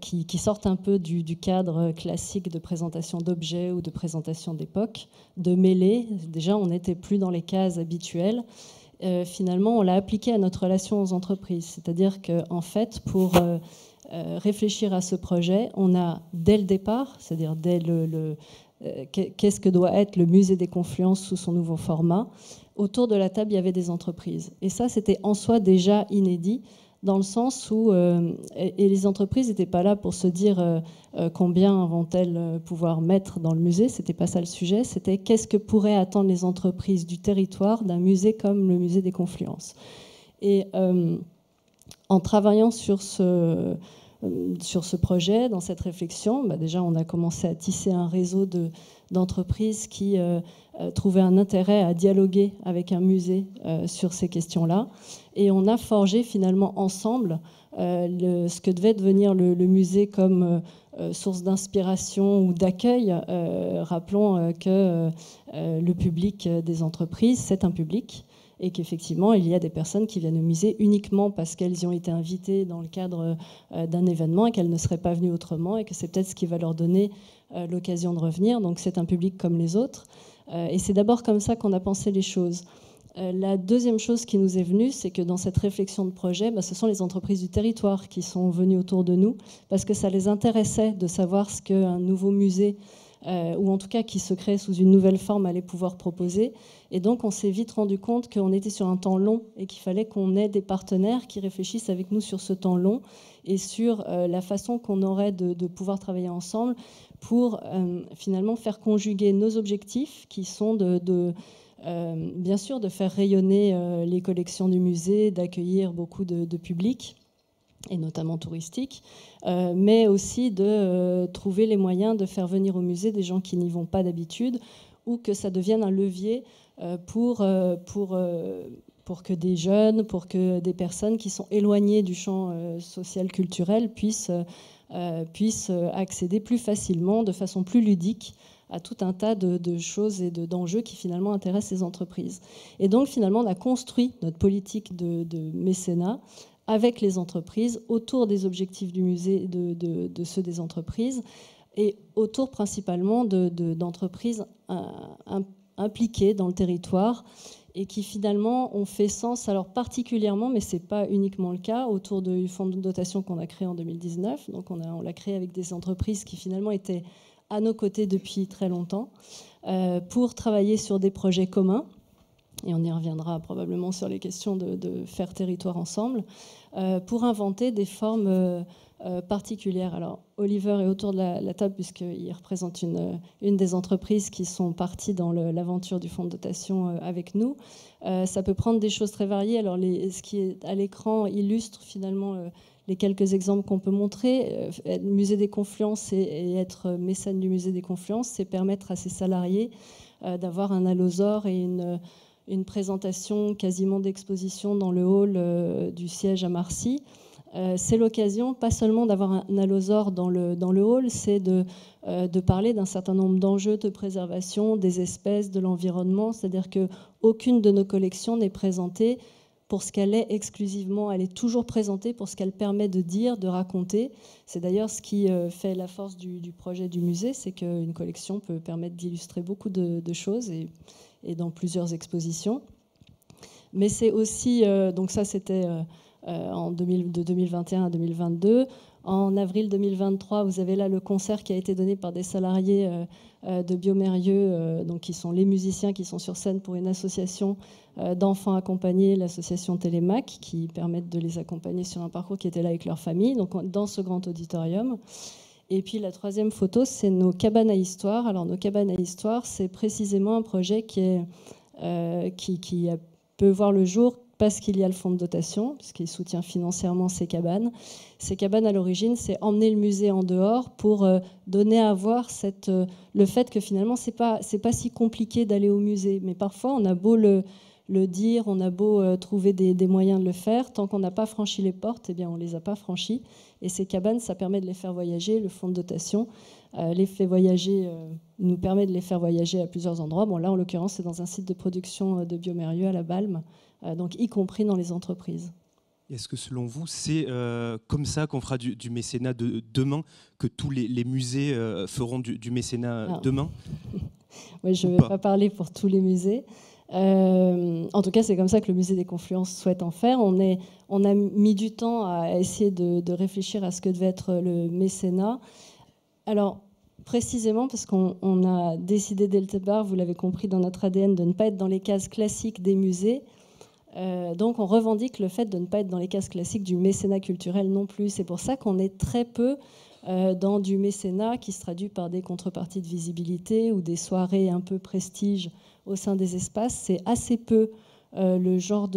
Speaker 9: qui sorte un peu du cadre classique de présentation d'objets ou de présentation d'époque, de mêler. Déjà, on n'était plus dans les cases habituelles. Finalement, on l'a appliqué à notre relation aux entreprises. C'est-à-dire qu'en fait, pour réfléchir à ce projet, on a, dès le départ, c'est-à-dire dès qu'est-ce que doit être le musée des Confluences sous son nouveau format, autour de la table, il y avait des entreprises. Et ça, c'était en soi déjà inédit, dans le sens où et les entreprises n'étaient pas là pour se dire combien vont-elles pouvoir mettre dans le musée. C'était pas ça le sujet. C'était qu'est-ce que pourraient attendre les entreprises du territoire d'un musée comme le musée des Confluences. Et en travaillant sur ce projet, dans cette réflexion, déjà on a commencé à tisser un réseau d'entreprises qui trouvaient un intérêt à dialoguer avec un musée sur ces questions-là. Et on a forgé finalement ensemble ce que devait devenir le musée comme source d'inspiration ou d'accueil. Rappelons que le public des entreprises, c'est un public. Et qu'effectivement, il y a des personnes qui viennent au musée uniquement parce qu'elles y ont été invitées dans le cadre d'un événement et qu'elles ne seraient pas venues autrement et que c'est peut-être ce qui va leur donner l'occasion de revenir. Donc c'est un public comme les autres. Et c'est d'abord comme ça qu'on a pensé les choses. La deuxième chose qui nous est venue, c'est que dans cette réflexion de projet, ce sont les entreprises du territoire qui sont venues autour de nous parce que ça les intéressait de savoir ce qu'un nouveau musée ou en tout cas qui se crée sous une nouvelle forme allait pouvoir proposer. Et donc on s'est vite rendu compte qu'on était sur un temps long et qu'il fallait qu'on ait des partenaires qui réfléchissent avec nous sur ce temps long et sur la façon qu'on aurait de pouvoir travailler ensemble pour finalement faire conjuguer nos objectifs qui sont bien sûr de faire rayonner les collections du musée, d'accueillir beaucoup de public et notamment touristique, mais aussi de trouver les moyens de faire venir au musée des gens qui n'y vont pas d'habitude ou que ça devienne un levier pour que des jeunes, pour que des personnes qui sont éloignées du champ social-culturel puissent accéder plus facilement, de façon plus ludique, à tout un tas de choses et d'enjeux qui finalement intéressent les entreprises. Et donc finalement, on a construit notre politique de mécénat avec les entreprises, autour des objectifs du musée, de ceux des entreprises, et autour principalement d'entreprises impliquées dans le territoire, et qui finalement ont fait sens, alors particulièrement, mais ce n'est pas uniquement le cas, autour du fonds de dotation qu'on a créé en 2019. Donc on l'a créé avec des entreprises qui finalement étaient à nos côtés depuis très longtemps, pour travailler sur des projets communs. Et on y reviendra probablement sur les questions de faire territoire ensemble, pour inventer des formes particulières. Alors, Oliver est autour de la table puisqu'il représente une des entreprises qui sont parties dans l'aventure du fonds de dotation avec nous. Ça peut prendre des choses très variées. Alors, ce qui est à l'écran illustre finalement les quelques exemples qu'on peut montrer. Être musée des Confluences et être mécène du musée des Confluences, c'est permettre à ses salariés d'avoir un allosaure et une présentation quasiment d'exposition dans le hall du siège à Marcy. C'est l'occasion, pas seulement d'avoir un allosaure dans le hall, c'est de parler d'un certain nombre d'enjeux de préservation des espèces, de l'environnement. C'est-à-dire qu'aucune de nos collections n'est présentée pour ce qu'elle est exclusivement. Elle est toujours présentée pour ce qu'elle permet de dire, de raconter. C'est d'ailleurs ce qui fait la force du projet du musée, c'est qu'une collection peut permettre d'illustrer beaucoup de choses et dans plusieurs expositions. Mais c'est aussi, donc ça c'était de 2021 à 2022. En avril 2023, vous avez là le concert qui a été donné par des salariés de Biomérieux, donc qui sont les musiciens qui sont sur scène pour une association d'enfants accompagnés, l'association Télémac, qui permettent de les accompagner sur un parcours qui était là avec leur famille, donc dans ce grand auditorium. Et puis la troisième photo, c'est nos cabanes à histoire. Alors nos cabanes à histoire, c'est précisément un projet qui peut voir le jour parce qu'il y a le fonds de dotation, puisqu'il soutient financièrement ces cabanes. Ces cabanes, à l'origine, c'est emmener le musée en dehors pour donner à voir le fait que finalement, c'est pas si compliqué d'aller au musée. Mais parfois, on a beau le dire, on a beau trouver des moyens de le faire, tant qu'on n'a pas franchi les portes, eh bien, on ne les a pas franchies. Et ces cabanes, ça permet de les faire voyager. Le fonds de dotation nous permet de les faire voyager à plusieurs endroits. Bon, là, en l'occurrence, c'est dans un site de production de Biomérieux à la Balme, donc y compris dans les entreprises.
Speaker 1: Est-ce que selon vous, c'est comme ça qu'on fera du mécénat de demain, que tous les musées feront du mécénat demain?
Speaker 9: Oui, je ne vais pas parler pour tous les musées. En tout cas, c'est comme ça que le musée des Confluences souhaite en faire. On a mis du temps à essayer de réfléchir à ce que devait être le mécénat. Alors, précisément parce qu'on a décidé dès le départ, vous l'avez compris dans notre ADN, de ne pas être dans les cases classiques des musées. Donc on revendique le fait de ne pas être dans les cases classiques du mécénat culturel non plus. C'est pour ça qu'on est très peu dans du mécénat qui se traduit par des contreparties de visibilité ou des soirées un peu prestige au sein des espaces. C'est assez peu le genre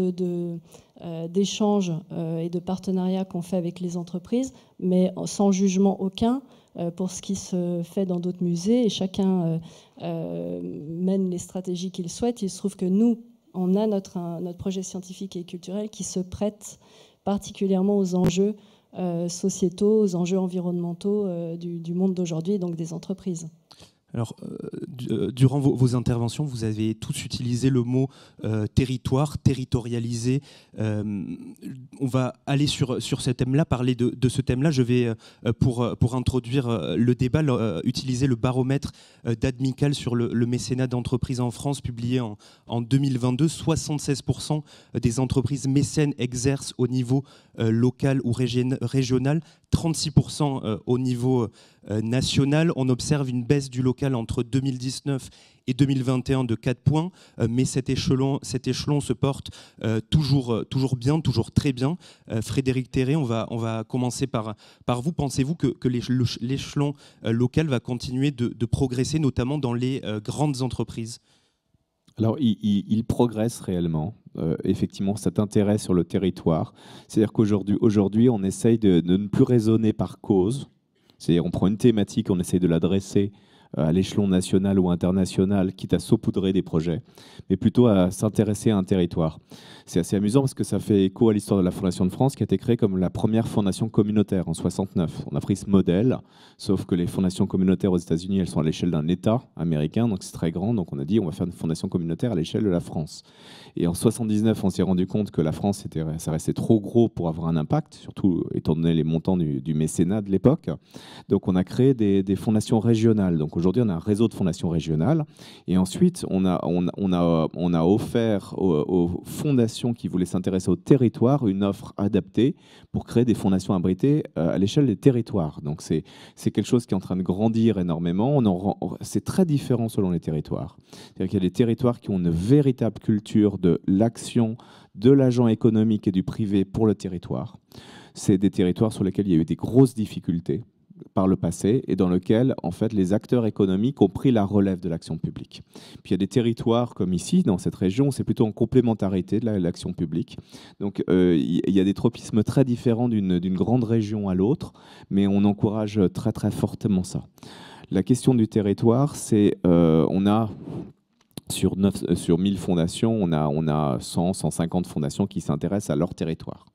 Speaker 9: d'échanges et de partenariats qu'on fait avec les entreprises, mais sans jugement aucun pour ce qui se fait dans d'autres musées. Et chacun mène les stratégies qu'il souhaite. Il se trouve que nous, on a notre projet scientifique et culturel qui se prête particulièrement aux enjeux sociétaux, aux enjeux environnementaux du monde d'aujourd'hui et donc des entreprises.
Speaker 1: Alors, durant vos interventions, vous avez tous utilisé le mot territoire, territorialisé. On va aller sur ce thème-là, parler de ce thème-là. Je vais, pour introduire le débat, utiliser le baromètre d'Admical sur le mécénat d'entreprise en France, publié en 2022. 76% des entreprises mécènes exercent au niveau local ou régional, 36% au niveau national. On observe une baisse du local entre 2019 et 2021 de 4 points, mais cet échelon se porte toujours bien, toujours très bien. Frédéric Terré, on va commencer par vous. Pensez-vous que l'échelon local va continuer de progresser, notamment dans les grandes entreprises ?
Speaker 10: Alors, il progresse réellement. Effectivement, cet intérêt sur le territoire. C'est-à-dire qu'aujourd'hui, on essaye de ne plus raisonner par cause. C'est-à-dire on prend une thématique, on essaye de l'adresser à l'échelon national ou international, quitte à saupoudrer des projets, mais plutôt à s'intéresser à un territoire. C'est assez amusant parce que ça fait écho à l'histoire de la Fondation de France, qui a été créée comme la première fondation communautaire en 69. On a pris ce modèle, sauf que les fondations communautaires aux États-Unis, elles sont à l'échelle d'un État américain, donc c'est très grand. Donc on a dit on va faire une fondation communautaire à l'échelle de la France. Et en 79, on s'est rendu compte que la France, ça restait trop gros pour avoir un impact, surtout étant donné les montants du mécénat de l'époque. Donc on a créé des fondations régionales. Donc aujourd'hui, on a un réseau de fondations régionales. Et ensuite, on a offert aux fondations qui voulaient s'intéresser au territoire une offre adaptée pour créer des fondations abritées à l'échelle des territoires. Donc c'est quelque chose qui est en train de grandir énormément. C'est très différent selon les territoires. C'est-à-dire qu'il y a des territoires qui ont une véritable culture de l'action de l'agent économique et du privé pour le territoire. C'est des territoires sur lesquels il y a eu des grosses difficultés par le passé et dans lequel en fait les acteurs économiques ont pris la relève de l'action publique. Puis il y a des territoires comme ici dans cette région, c'est plutôt en complémentarité de l'action publique. Donc il y a des tropismes très différents d'une grande région à l'autre, mais on encourage très très fortement ça. La question du territoire, c'est on a sur 1000 fondations, on a 100, 150 fondations qui s'intéressent à leur territoire.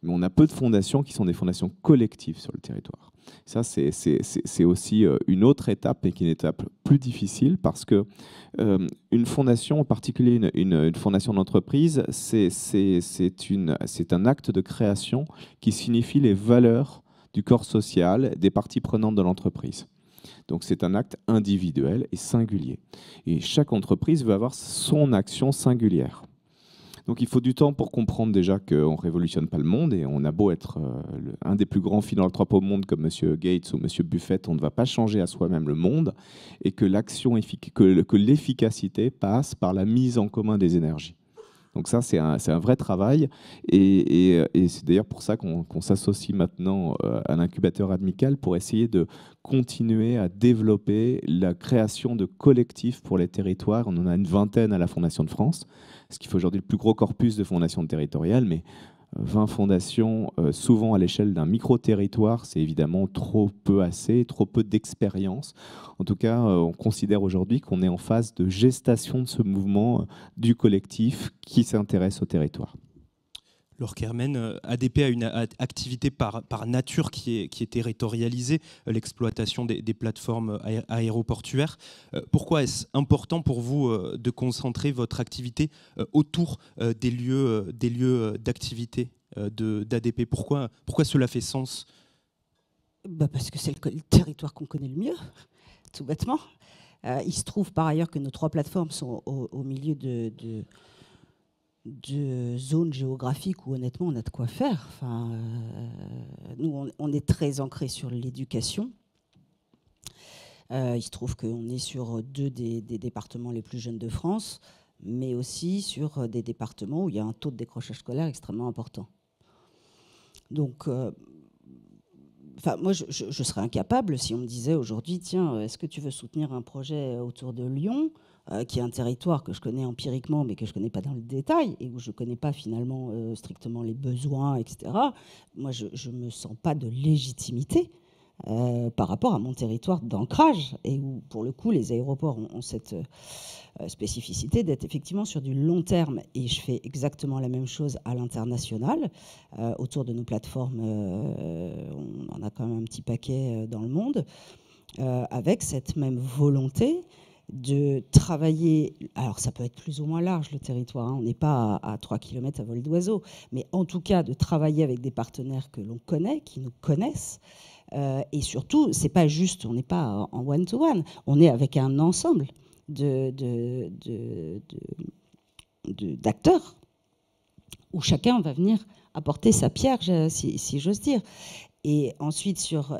Speaker 10: Mais on a peu de fondations qui sont des fondations collectives sur le territoire. Ça, c'est aussi une autre étape, et qui est une étape plus difficile, parce que une fondation, en particulier une fondation d'entreprise, c'est un acte de création qui signifie les valeurs du corps social des parties prenantes de l'entreprise. Donc c'est un acte individuel et singulier. Et chaque entreprise veut avoir son action singulière. Donc il faut du temps pour comprendre déjà qu'on ne révolutionne pas le monde, et on a beau être un des plus grands philanthropes au monde comme M. Gates ou M. Buffett, on ne va pas changer à soi-même le monde, et que l'efficacité passe par la mise en commun des énergies. Donc ça, c'est un vrai travail, et c'est d'ailleurs pour ça qu'on s'associe maintenant à l'incubateur Admical pour essayer de continuer à développer la création de collectifs pour les territoires. On en a une vingtaine à la Fondation de France, ce qui fait aujourd'hui le plus gros corpus de fondations territoriales, mais 20 fondations, souvent à l'échelle d'un micro-territoire, c'est évidemment trop peu assez, trop peu d'expérience. En tout cas, on considère aujourd'hui qu'on est en phase de gestation de ce mouvement du collectif qui s'intéresse au territoire.
Speaker 1: Laure Kermen, ADP a une activité par nature qui est territorialisée, l'exploitation des plateformes aéroportuaires. Pourquoi est-ce important pour vous de concentrer votre activité autour des lieux d'activité d'ADP ? Pourquoi cela fait sens ?
Speaker 8: Parce que c'est le territoire qu'on connaît le mieux, tout bêtement. Il se trouve par ailleurs que nos 3 plateformes sont au milieu de zones géographiques où honnêtement on a de quoi faire. Enfin, nous, on est très ancré sur l'éducation. Il se trouve qu'on est sur 2 des départements les plus jeunes de France, mais aussi sur des départements où il y a un taux de décrochage scolaire extrêmement important. Donc, moi, je serais incapable si on me disait aujourd'hui, tiens, est-ce que tu veux soutenir un projet autour de Lyon, qui est un territoire que je connais empiriquement, mais que je ne connais pas dans le détail, et où je ne connais pas finalement strictement les besoins, etc. Moi, je ne me sens pas de légitimité par rapport à mon territoire d'ancrage, et où, pour le coup, les aéroports ont cette spécificité d'être effectivement sur du long terme. Et je fais exactement la même chose à l'international. Autour de nos plateformes, on en a quand même un petit paquet dans le monde, avec cette même volonté de travailler, alors ça peut être plus ou moins large le territoire, hein, on n'est pas à 3 km à vol d'oiseau, mais en tout cas de travailler avec des partenaires que l'on connaît, qui nous connaissent, et surtout, c'est pas juste, on n'est pas en one-to-one, on est avec un ensemble d'acteurs où chacun va venir apporter sa pierre, si j'ose dire. Et ensuite,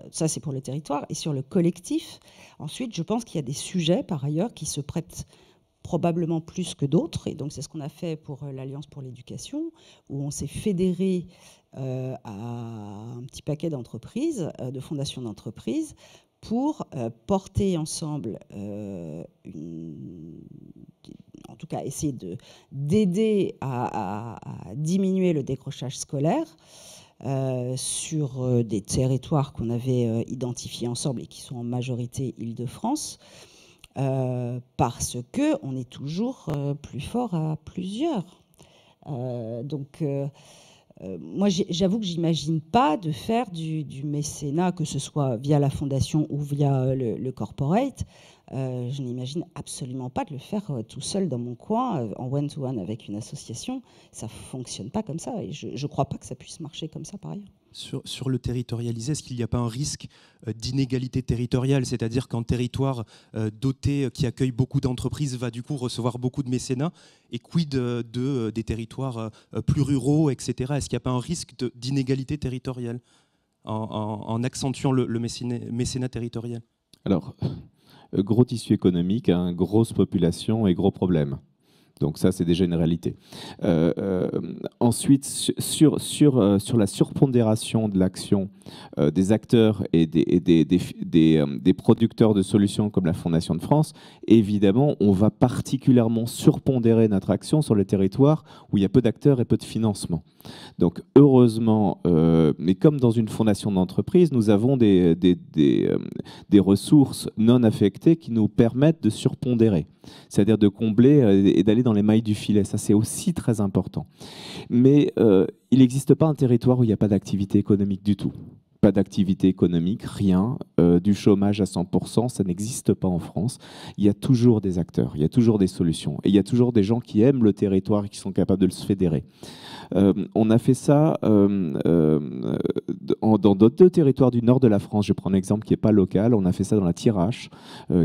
Speaker 8: ça c'est pour le territoire, et sur le collectif, ensuite je pense qu'il y a des sujets par ailleurs qui se prêtent probablement plus que d'autres, et donc c'est ce qu'on a fait pour l'Alliance pour l'éducation, où on s'est fédéré à un petit paquet d'entreprises, de fondations d'entreprises, pour porter ensemble, en tout cas essayer d'aider à diminuer le décrochage scolaire, sur des territoires qu'on avait identifiés ensemble et qui sont en majorité Île-de-France, parce qu'on est toujours plus fort à plusieurs. Moi, j'avoue que j'imagine pas de faire du mécénat, que ce soit via la fondation ou via le corporate. Je n'imagine absolument pas de le faire tout seul dans mon coin, en one-to-one avec une association. Ça ne fonctionne pas comme ça, et je ne crois pas que ça puisse marcher comme ça par ailleurs.
Speaker 1: Sur le territorialisé, est-ce qu'il n'y a pas un risque d'inégalité territoriale ? C'est-à-dire qu'un territoire doté, qui accueille beaucoup d'entreprises, va du coup recevoir beaucoup de mécénat, et quid des territoires plus ruraux, etc. Est-ce qu'il n'y a pas un risque d'inégalité territoriale en accentuant le mécénat territorial ?
Speaker 10: Alors, gros tissu économique, hein, grosse population et gros problèmes. Donc ça, c'est déjà une réalité. Ensuite, sur la surpondération de l'action des acteurs et des producteurs de solutions comme la Fondation de France, évidemment, on va particulièrement surpondérer notre action sur les territoires où il y a peu d'acteurs et peu de financement. Donc heureusement, mais comme dans une fondation d'entreprise, nous avons des ressources non affectées qui nous permettent de surpondérer, c'est-à-dire de combler et d'aller dans les mailles du filet. Ça, c'est aussi très important. Mais il n'existe pas un territoire où il n'y a pas d'activité économique du tout. pas d'activité économique, rien, du chômage à 100%, ça n'existe pas en France. Il y a toujours des acteurs, il y a toujours des solutions, et il y a toujours des gens qui aiment le territoire et qui sont capables de le se fédérer. On a fait ça dans d'autres territoires du nord de la France. Je prends un exemple qui n'est pas local. On a fait ça dans la Thiérache,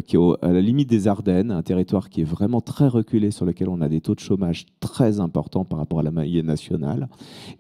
Speaker 10: qui est à la limite des Ardennes, un territoire qui est vraiment très reculé, sur lequel on a des taux de chômage très importants par rapport à la moyenne nationale.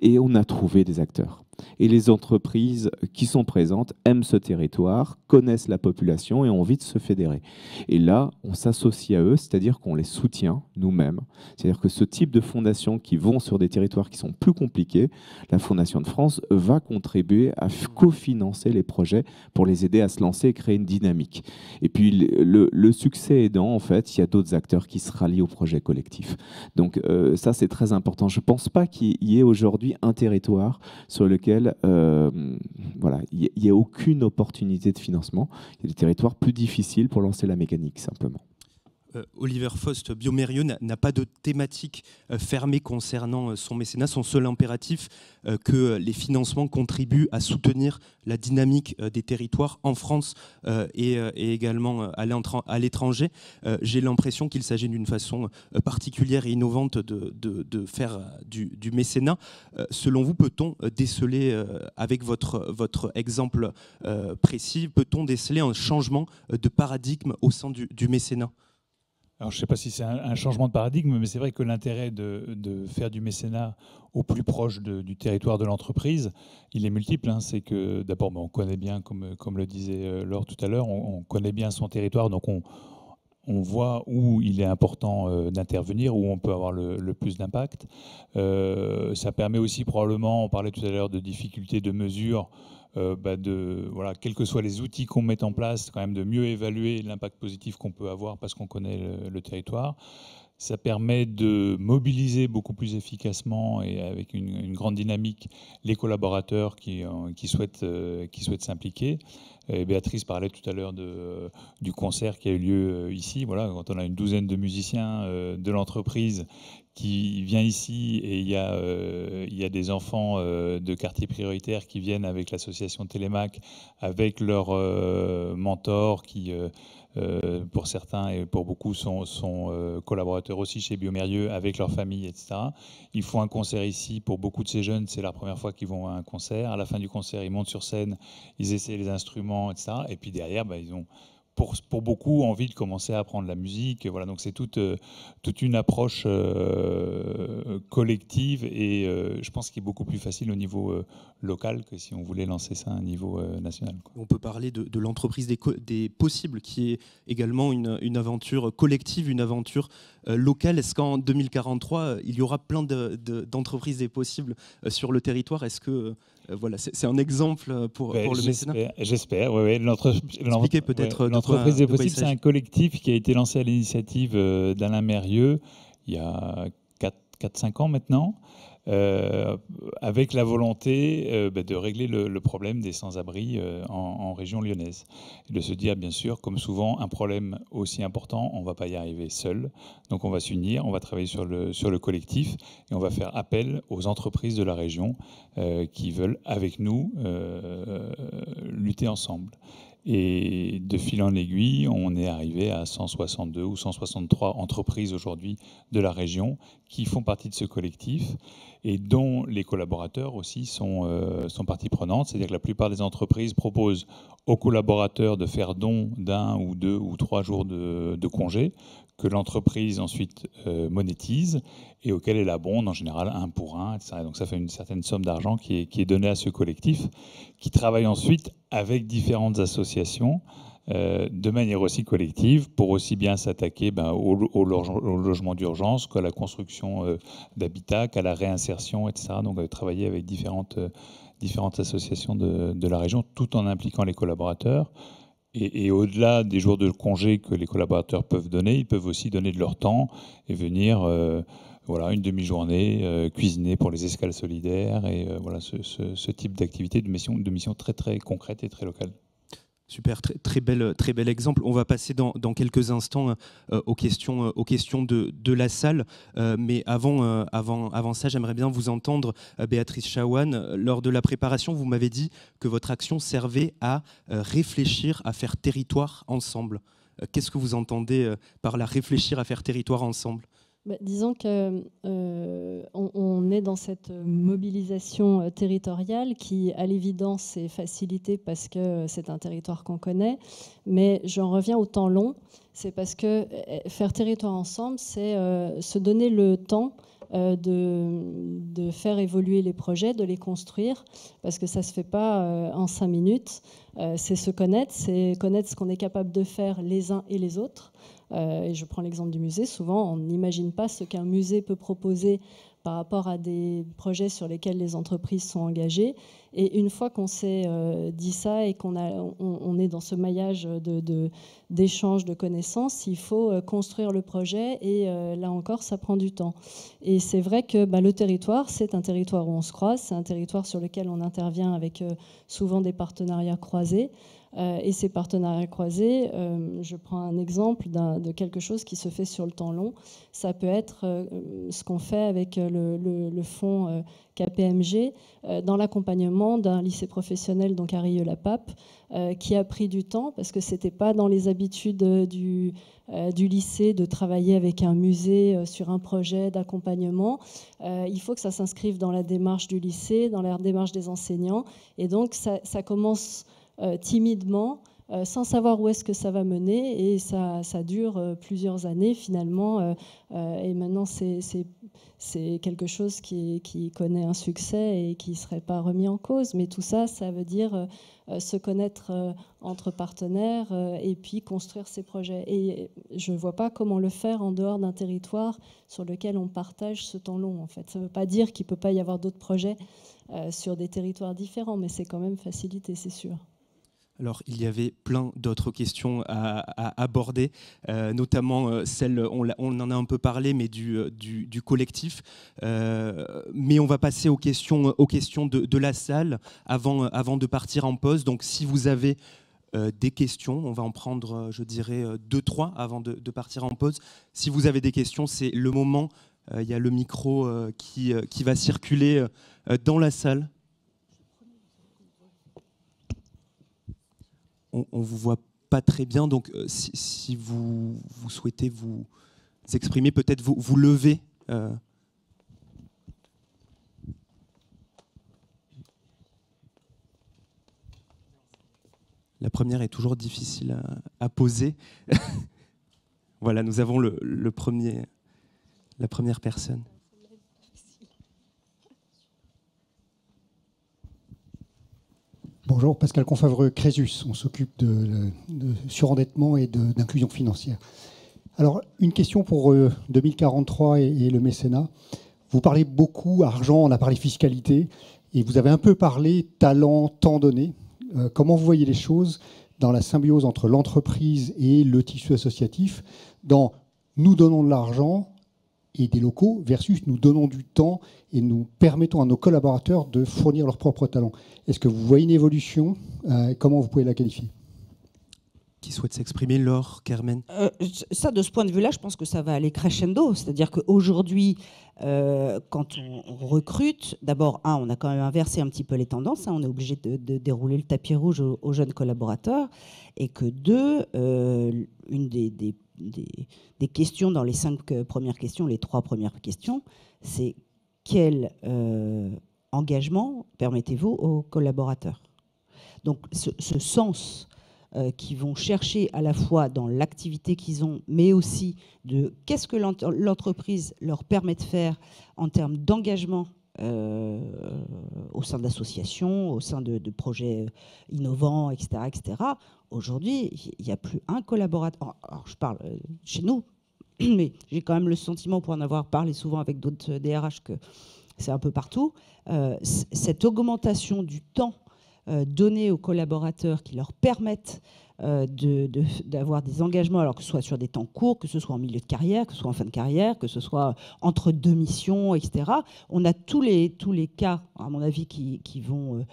Speaker 10: Et on a trouvé des acteurs. Et les entreprises qui sont présentes aiment ce territoire, connaissent la population et ont envie de se fédérer. Et là, on s'associe à eux, c'est-à-dire qu'on les soutient nous-mêmes. C'est-à-dire que ce type de fondations qui vont sur des territoires qui sont plus compliqués, la Fondation de France va contribuer à cofinancer les projets pour les aider à se lancer et créer une dynamique. Et puis, le succès aidant, en fait, il y a d'autres acteurs qui se rallient au projet collectif. Donc ça, c'est très important. Je ne pense pas qu'il y ait aujourd'hui un territoire sur lequel voilà, il n'y a aucune opportunité de financement. Il y a des territoires plus difficiles pour lancer la mécanique, simplement.
Speaker 1: Oliver Faust, Biomérieux n'a pas de thématique fermée concernant son mécénat. Son seul impératif, que les financements contribuent à soutenir la dynamique des territoires en France et également à l'étranger. J'ai l'impression qu'il s'agit d'une façon particulière et innovante de faire du mécénat. Selon vous, peut-on déceler, avec votre exemple précis, peut-on déceler un changement de paradigme au sein du mécénat ?
Speaker 7: Alors, je ne sais pas si c'est un changement de paradigme, mais c'est vrai que l'intérêt de faire du mécénat au plus proche du territoire de l'entreprise, il est multiple. Hein. C'est que d'abord, on connaît bien, comme le disait Laure tout à l'heure, on connaît bien son territoire, donc on voit où il est important d'intervenir, où on peut avoir le plus d'impact. Ça permet aussi probablement, on parlait tout à l'heure de difficultés de mesure, voilà, quels que soient les outils qu'on met en place, quand même de mieux évaluer l'impact positif qu'on peut avoir parce qu'on connaît le territoire. Ça permet de mobiliser beaucoup plus efficacement et avec une grande dynamique les collaborateurs qui souhaitent s'impliquer. Et Béatrice parlait tout à l'heure du concert qui a eu lieu ici. Voilà, quand on a une douzaine de musiciens de l'entreprise qui vient ici et il y a des enfants de quartiers prioritaires qui viennent avec l'association Télémac, avec leur mentor qui, pour certains et pour beaucoup, sont collaborateurs aussi chez Biomérieux avec leur famille, etc. Ils font un concert ici. Pour beaucoup de ces jeunes, c'est la première fois qu'ils vont à un concert. À la fin du concert, ils montent sur scène, ils essaient les instruments, etc. Et puis derrière, ils ont... Pour beaucoup, envie de commencer à apprendre la musique. Voilà, donc c'est toute une approche collective et je pense qu'il est beaucoup plus facile au niveau local que si on voulait lancer ça à un niveau national.
Speaker 1: On peut parler de l'entreprise des possibles, qui est également une aventure collective, une aventure locale. Est-ce qu'en 2043, il y aura plein d'entreprises des possibles sur le territoire ? Est-ce que voilà, c'est un exemple pour le mécénat ?
Speaker 7: J'espère, oui.
Speaker 1: Expliquez peut-être.
Speaker 7: L'entreprise des possibles, c'est un collectif qui a été lancé à l'initiative d'Alain Mérieux il y a 4-5 ans maintenant, avec la volonté de régler le problème des sans-abri en région lyonnaise. Et de se dire, bien sûr, comme souvent, un problème aussi important, on ne va pas y arriver seul. Donc on va s'unir, on va travailler sur le collectif et on va faire appel aux entreprises de la région qui veulent, avec nous, lutter ensemble. Et de fil en aiguille, on est arrivé à 162 ou 163 entreprises aujourd'hui de la région qui font partie de ce collectif et dont les collaborateurs aussi sont partie prenante. C'est-à-dire que la plupart des entreprises proposent aux collaborateurs de faire don d'1 ou 2 ou 3 jours de congé que l'entreprise ensuite monétise et auquel elle abonde en général 1 pour 1, etc. Donc ça fait une certaine somme d'argent qui est donnée à ce collectif qui travaille ensuite avec différentes associations de manière aussi collective pour aussi bien s'attaquer au logement d'urgence qu'à la construction d'habitat, qu'à la réinsertion, etc. Donc travailler avec différentes associations de la région tout en impliquant les collaborateurs. Et au-delà des jours de congé que les collaborateurs peuvent donner, ils peuvent aussi donner de leur temps et venir une demi-journée cuisiner pour les escales solidaires et voilà ce type d'activité, de mission très très concrète et très locale.
Speaker 1: Super, très bel exemple. On va passer dans quelques instants aux questions de la salle. Mais avant ça, j'aimerais bien vous entendre, Béatrice Chaouane. Lors de la préparation, vous m'avez dit que votre action servait à réfléchir, à faire territoire ensemble. Qu'est-ce que vous entendez par la réfléchir à faire territoire ensemble ?
Speaker 9: Disons qu'on est dans cette mobilisation territoriale qui, à l'évidence, est facilitée parce que c'est un territoire qu'on connaît. Mais j'en reviens au temps long. C'est parce que faire territoire ensemble, c'est se donner le temps de faire évoluer les projets, de les construire, parce que ça ne se fait pas en 5 minutes. C'est se connaître, c'est connaître ce qu'on est capable de faire les uns et les autres. Et je prends l'exemple du musée. Souvent, on n'imagine pas ce qu'un musée peut proposer par rapport à des projets sur lesquels les entreprises sont engagées. Et une fois qu'on s'est dit ça et on est dans ce maillage d'échange de connaissances, il faut construire le projet. Et là encore, ça prend du temps. Et c'est vrai que le territoire, c'est un territoire où on se croise. C'est un territoire sur lequel on intervient avec souvent des partenariats croisés. Et ces partenariats croisés, je prends un exemple de quelque chose qui se fait sur le temps long. Ça peut être ce qu'on fait avec le fonds KPMG dans l'accompagnement d'un lycée professionnel, donc à Rieux-la-Pape, qui a pris du temps parce que ce n'était pas dans les habitudes du lycée de travailler avec un musée sur un projet d'accompagnement. Il faut que ça s'inscrive dans la démarche du lycée, dans la démarche des enseignants. Et donc ça commence timidement, sans savoir où est-ce que ça va mener, et ça dure plusieurs années finalement, et maintenant c'est quelque chose qui connaît un succès et qui ne serait pas remis en cause. Mais tout ça, ça veut dire se connaître entre partenaires et puis construire ces projets. Et je ne vois pas comment le faire en dehors d'un territoire sur lequel on partage ce temps long, en fait. Ça ne veut pas dire qu'il ne peut pas y avoir d'autres projets sur des territoires différents, mais c'est quand même facilité, c'est sûr.
Speaker 1: Alors, il y avait plein d'autres questions à aborder, notamment celle, on en a un peu parlé, mais du collectif. Mais on va passer aux questions de la salle avant de partir en pause. Donc, si vous avez des questions, on va en prendre, je dirais, 2-3 avant de partir en pause. Si vous avez des questions, c'est le moment. Il y a le micro qui va circuler dans la salle. On ne vous voit pas très bien, donc si vous souhaitez vous exprimer, peut-être vous levez. La première est toujours difficile à poser. Voilà, nous avons la première personne.
Speaker 11: Bonjour, Pascal Confavreux, Crésus. On s'occupe de surendettement et d'inclusion financière. Alors, une question pour 2043 et le mécénat. Vous parlez beaucoup argent, on a parlé fiscalité, et vous avez un peu parlé talent, temps donné. Comment vous voyez les choses dans la symbiose entre l'entreprise et le tissu associatif, dans nous donnons de l'argent et des locaux versus nous donnons du temps et nous permettons à nos collaborateurs de fournir leurs propres talents. Est-ce que vous voyez une évolution ? Comment vous pouvez la qualifier ?
Speaker 1: Qui souhaite s'exprimer, Laure, Carmen ?
Speaker 8: Ça, de ce point de vue-là, je pense que ça va aller crescendo. C'est-à-dire qu'aujourd'hui, quand on recrute, d'abord, on a quand même inversé un petit peu les tendances. On est obligé de dérouler le tapis rouge aux jeunes collaborateurs. Et que deux, une des questions dans les 5 premières questions, les 3 premières questions, c'est quel engagement permettez-vous aux collaborateurs ? Donc ce sens qu'ils vont chercher à la fois dans l'activité qu'ils ont, mais aussi de qu'est-ce que l'entreprise leur permet de faire en termes d'engagement au sein d'associations, au sein de projets innovants, etc. etc. Aujourd'hui, il n'y a plus un collaborateur. Alors, je parle chez nous, mais j'ai quand même le sentiment, pour en avoir parlé souvent avec d'autres DRH, que c'est un peu partout. Cette augmentation du temps donner aux collaborateurs qui leur permettent d'avoir des engagements, alors que ce soit sur des temps courts, que ce soit en milieu de carrière, que ce soit en fin de carrière, que ce soit entre deux missions, etc. On a tous les cas, à mon avis, qui vont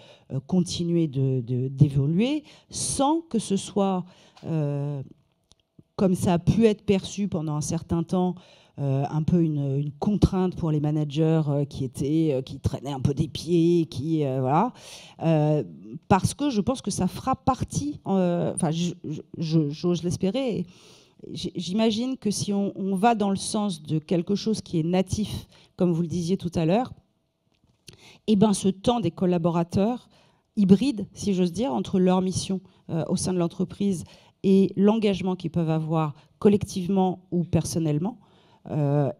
Speaker 8: continuer d'évoluer sans que ce soit, comme ça a pu être perçu pendant un certain temps, un peu une contrainte pour les managers qui traînaient un peu des pieds, voilà. Parce que je pense que ça fera partie, enfin, j'ose l'espérer. J'imagine que si on va dans le sens de quelque chose qui est natif, comme vous le disiez tout à l'heure, eh ben, ce temps des collaborateurs hybride, si j'ose dire, entre leur mission au sein de l'entreprise et l'engagement qu'ils peuvent avoir collectivement ou personnellement,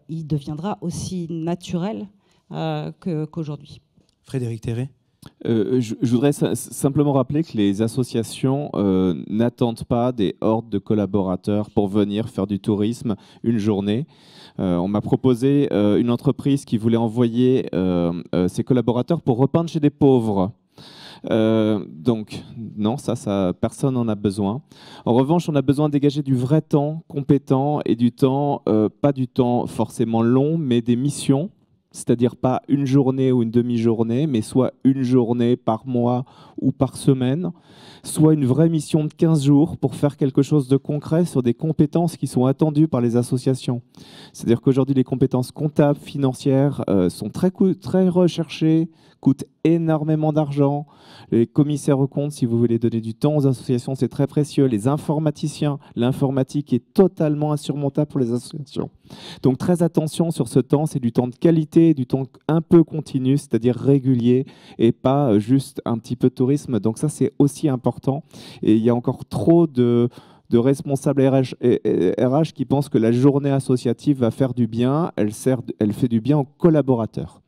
Speaker 8: il deviendra aussi naturel qu'aujourd'hui.
Speaker 1: Frédéric Terré.
Speaker 10: Je voudrais simplement rappeler que les associations n'attendent pas des hordes de collaborateurs pour venir faire du tourisme une journée. On m'a proposé une entreprise qui voulait envoyer ses collaborateurs pour repeindre chez des pauvres. Donc, non, ça, personne n'en a besoin. En revanche, on a besoin de dégager du vrai temps compétent et du temps, pas du temps forcément long, mais des missions, c'est-à-dire pas une journée ou une demi-journée, mais soit une journée par mois ou par semaine, soit une vraie mission de 15 jours pour faire quelque chose de concret sur des compétences qui sont attendues par les associations. C'est-à-dire qu'aujourd'hui, les compétences comptables, financières sont très recherchées, coûtent énormément d'argent. Les commissaires aux comptes, si vous voulez donner du temps aux associations, c'est très précieux. Les informaticiens, l'informatique est totalement insurmontable pour les associations. Donc très attention sur ce temps, c'est du temps de qualité, du temps un peu continu, c'est-à-dire régulier et pas juste un petit peu de tourisme. Donc ça, c'est aussi important. Et il y a encore trop de responsables RH qui pensent que la journée associative va faire du bien, elle fait du bien aux collaborateurs.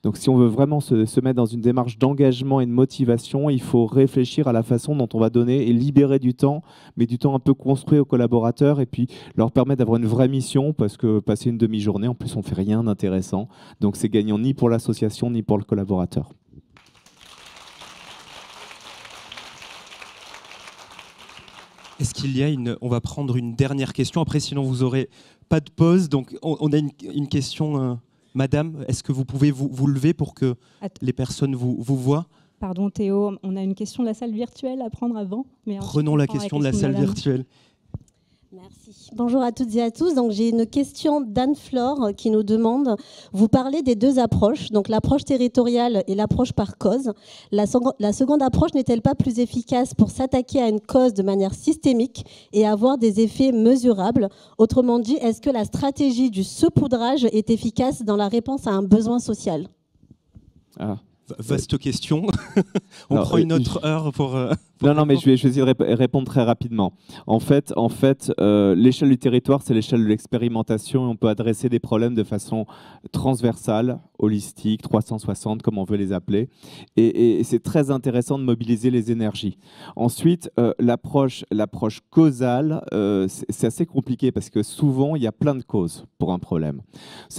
Speaker 10: Donc si on veut vraiment se mettre dans une démarche d'engagement et de motivation, il faut réfléchir à la façon dont on va donner et libérer du temps, mais du temps un peu construit aux collaborateurs et puis leur permettre d'avoir une vraie mission, parce que passer une demi-journée, en plus on ne fait rien d'intéressant. Donc c'est gagnant ni pour l'association ni pour le collaborateur.
Speaker 1: Est-ce qu'il y a on va prendre une dernière question, après sinon vous n'aurez pas de pause. Donc on a une question... Madame, est-ce que vous pouvez vous lever pour que les personnes vous voient?
Speaker 12: Pardon Théo, on a une question de la salle virtuelle à prendre avant. Mais
Speaker 1: prenons la question de la salle virtuelle.
Speaker 13: Merci. Bonjour à toutes et à tous. Donc, j'ai une question d'Anne-Flore qui nous demande, vous parlez des deux approches, donc l'approche territoriale et l'approche par cause. La seconde approche n'est-elle pas plus efficace pour s'attaquer à une cause de manière systémique et avoir des effets mesurables? Autrement dit, est-ce que la stratégie du saupoudrage est efficace dans la réponse à un besoin social?
Speaker 1: Vaste question. On prend une autre heure pour
Speaker 10: non, mais je vais essayer de répondre très rapidement. En fait, l'échelle du territoire, c'est l'échelle de l'expérimentation et on peut adresser des problèmes de façon transversale, holistique, 360, comme on veut les appeler. Et c'est très intéressant de mobiliser les énergies. Ensuite, l'approche causale, c'est assez compliqué parce que souvent, il y a plein de causes pour un problème.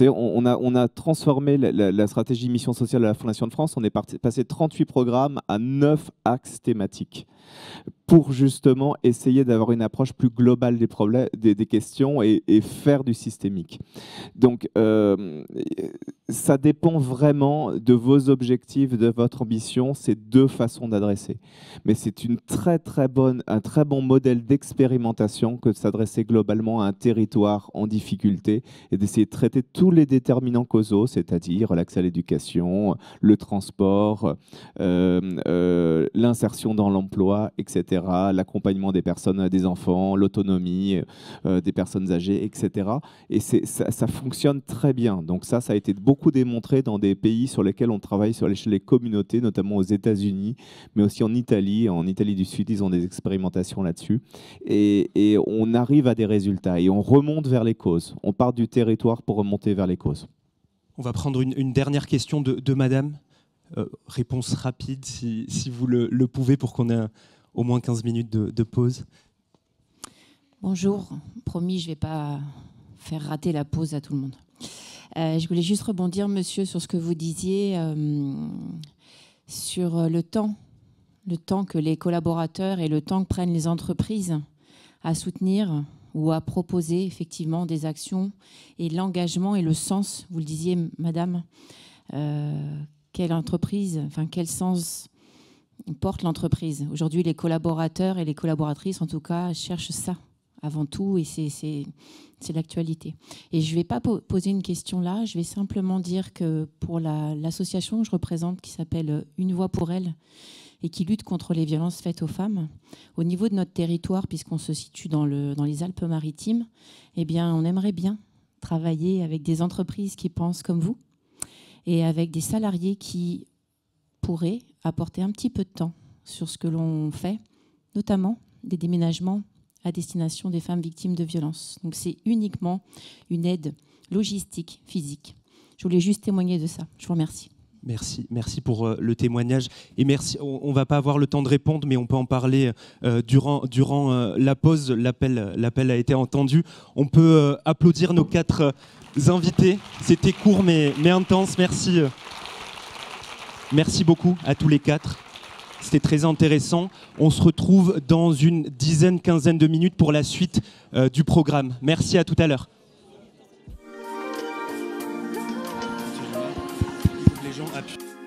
Speaker 10: On a transformé la stratégie mission sociale de la Fondation de France. On est passé de 38 programmes à 9 axes thématiques pour justement essayer d'avoir une approche plus globale des problèmes, des questions et faire du systémique. Donc, ça dépend vraiment de vos objectifs, de votre ambition. C'est deux façons d'adresser. Mais c'est un très bon modèle d'expérimentation que de s'adresser globalement à un territoire en difficulté et d'essayer de traiter tous les déterminants causaux, c'est-à-dire l'accès à l'éducation, le transport, l'insertion dans l'emploi, etc., l'accompagnement des personnes, des enfants, l'autonomie des personnes âgées, etc. Et ça fonctionne très bien. Donc ça a été beaucoup démontré dans des pays sur lesquels on travaille sur l'échelle des communautés, notamment aux États-Unis, mais aussi en Italie. En Italie du Sud, ils ont des expérimentations là-dessus. Et on arrive à des résultats et on remonte vers les causes. On part du territoire pour remonter vers les causes.
Speaker 1: On va prendre une dernière question de Madame. Réponse rapide, si vous le pouvez, pour qu'on ait au moins 15 minutes de pause.
Speaker 14: Bonjour. Promis, je ne vais pas faire rater la pause à tout le monde. Je voulais juste rebondir, monsieur, sur ce que vous disiez sur le temps le temps que les collaborateurs et le temps que prennent les entreprises à soutenir ou à proposer effectivement des actions et l'engagement et le sens, vous le disiez madame, quelle entreprise, enfin quel sens porte l'entreprise. Aujourd'hui les collaborateurs et les collaboratrices en tout cas cherchent ça avant tout et c'est l'actualité. Et je ne vais pas poser une question là, je vais simplement dire que pour l'association que je représente qui s'appelle Une voix pour elle et qui lutte contre les violences faites aux femmes, au niveau de notre territoire, puisqu'on se situe dans les Alpes-Maritimes, eh bien, on aimerait bien travailler avec des entreprises qui pensent comme vous et avec des salariés qui pourraient apporter un petit peu de temps sur ce que l'on fait, notamment des déménagements à destination des femmes victimes de violences. Donc c'est uniquement une aide logistique, physique. Je voulais juste témoigner de ça. Je vous remercie.
Speaker 1: Merci pour le témoignage. Et merci. On ne va pas avoir le temps de répondre, mais on peut en parler durant la pause. L'appel a été entendu. On peut applaudir nos 4 invités. C'était court mais intense. Merci. Merci beaucoup à tous les 4. C'était très intéressant. On se retrouve dans une quinzaine de minutes pour la suite du programme. Merci, à tout à l'heure. Les gens appuient.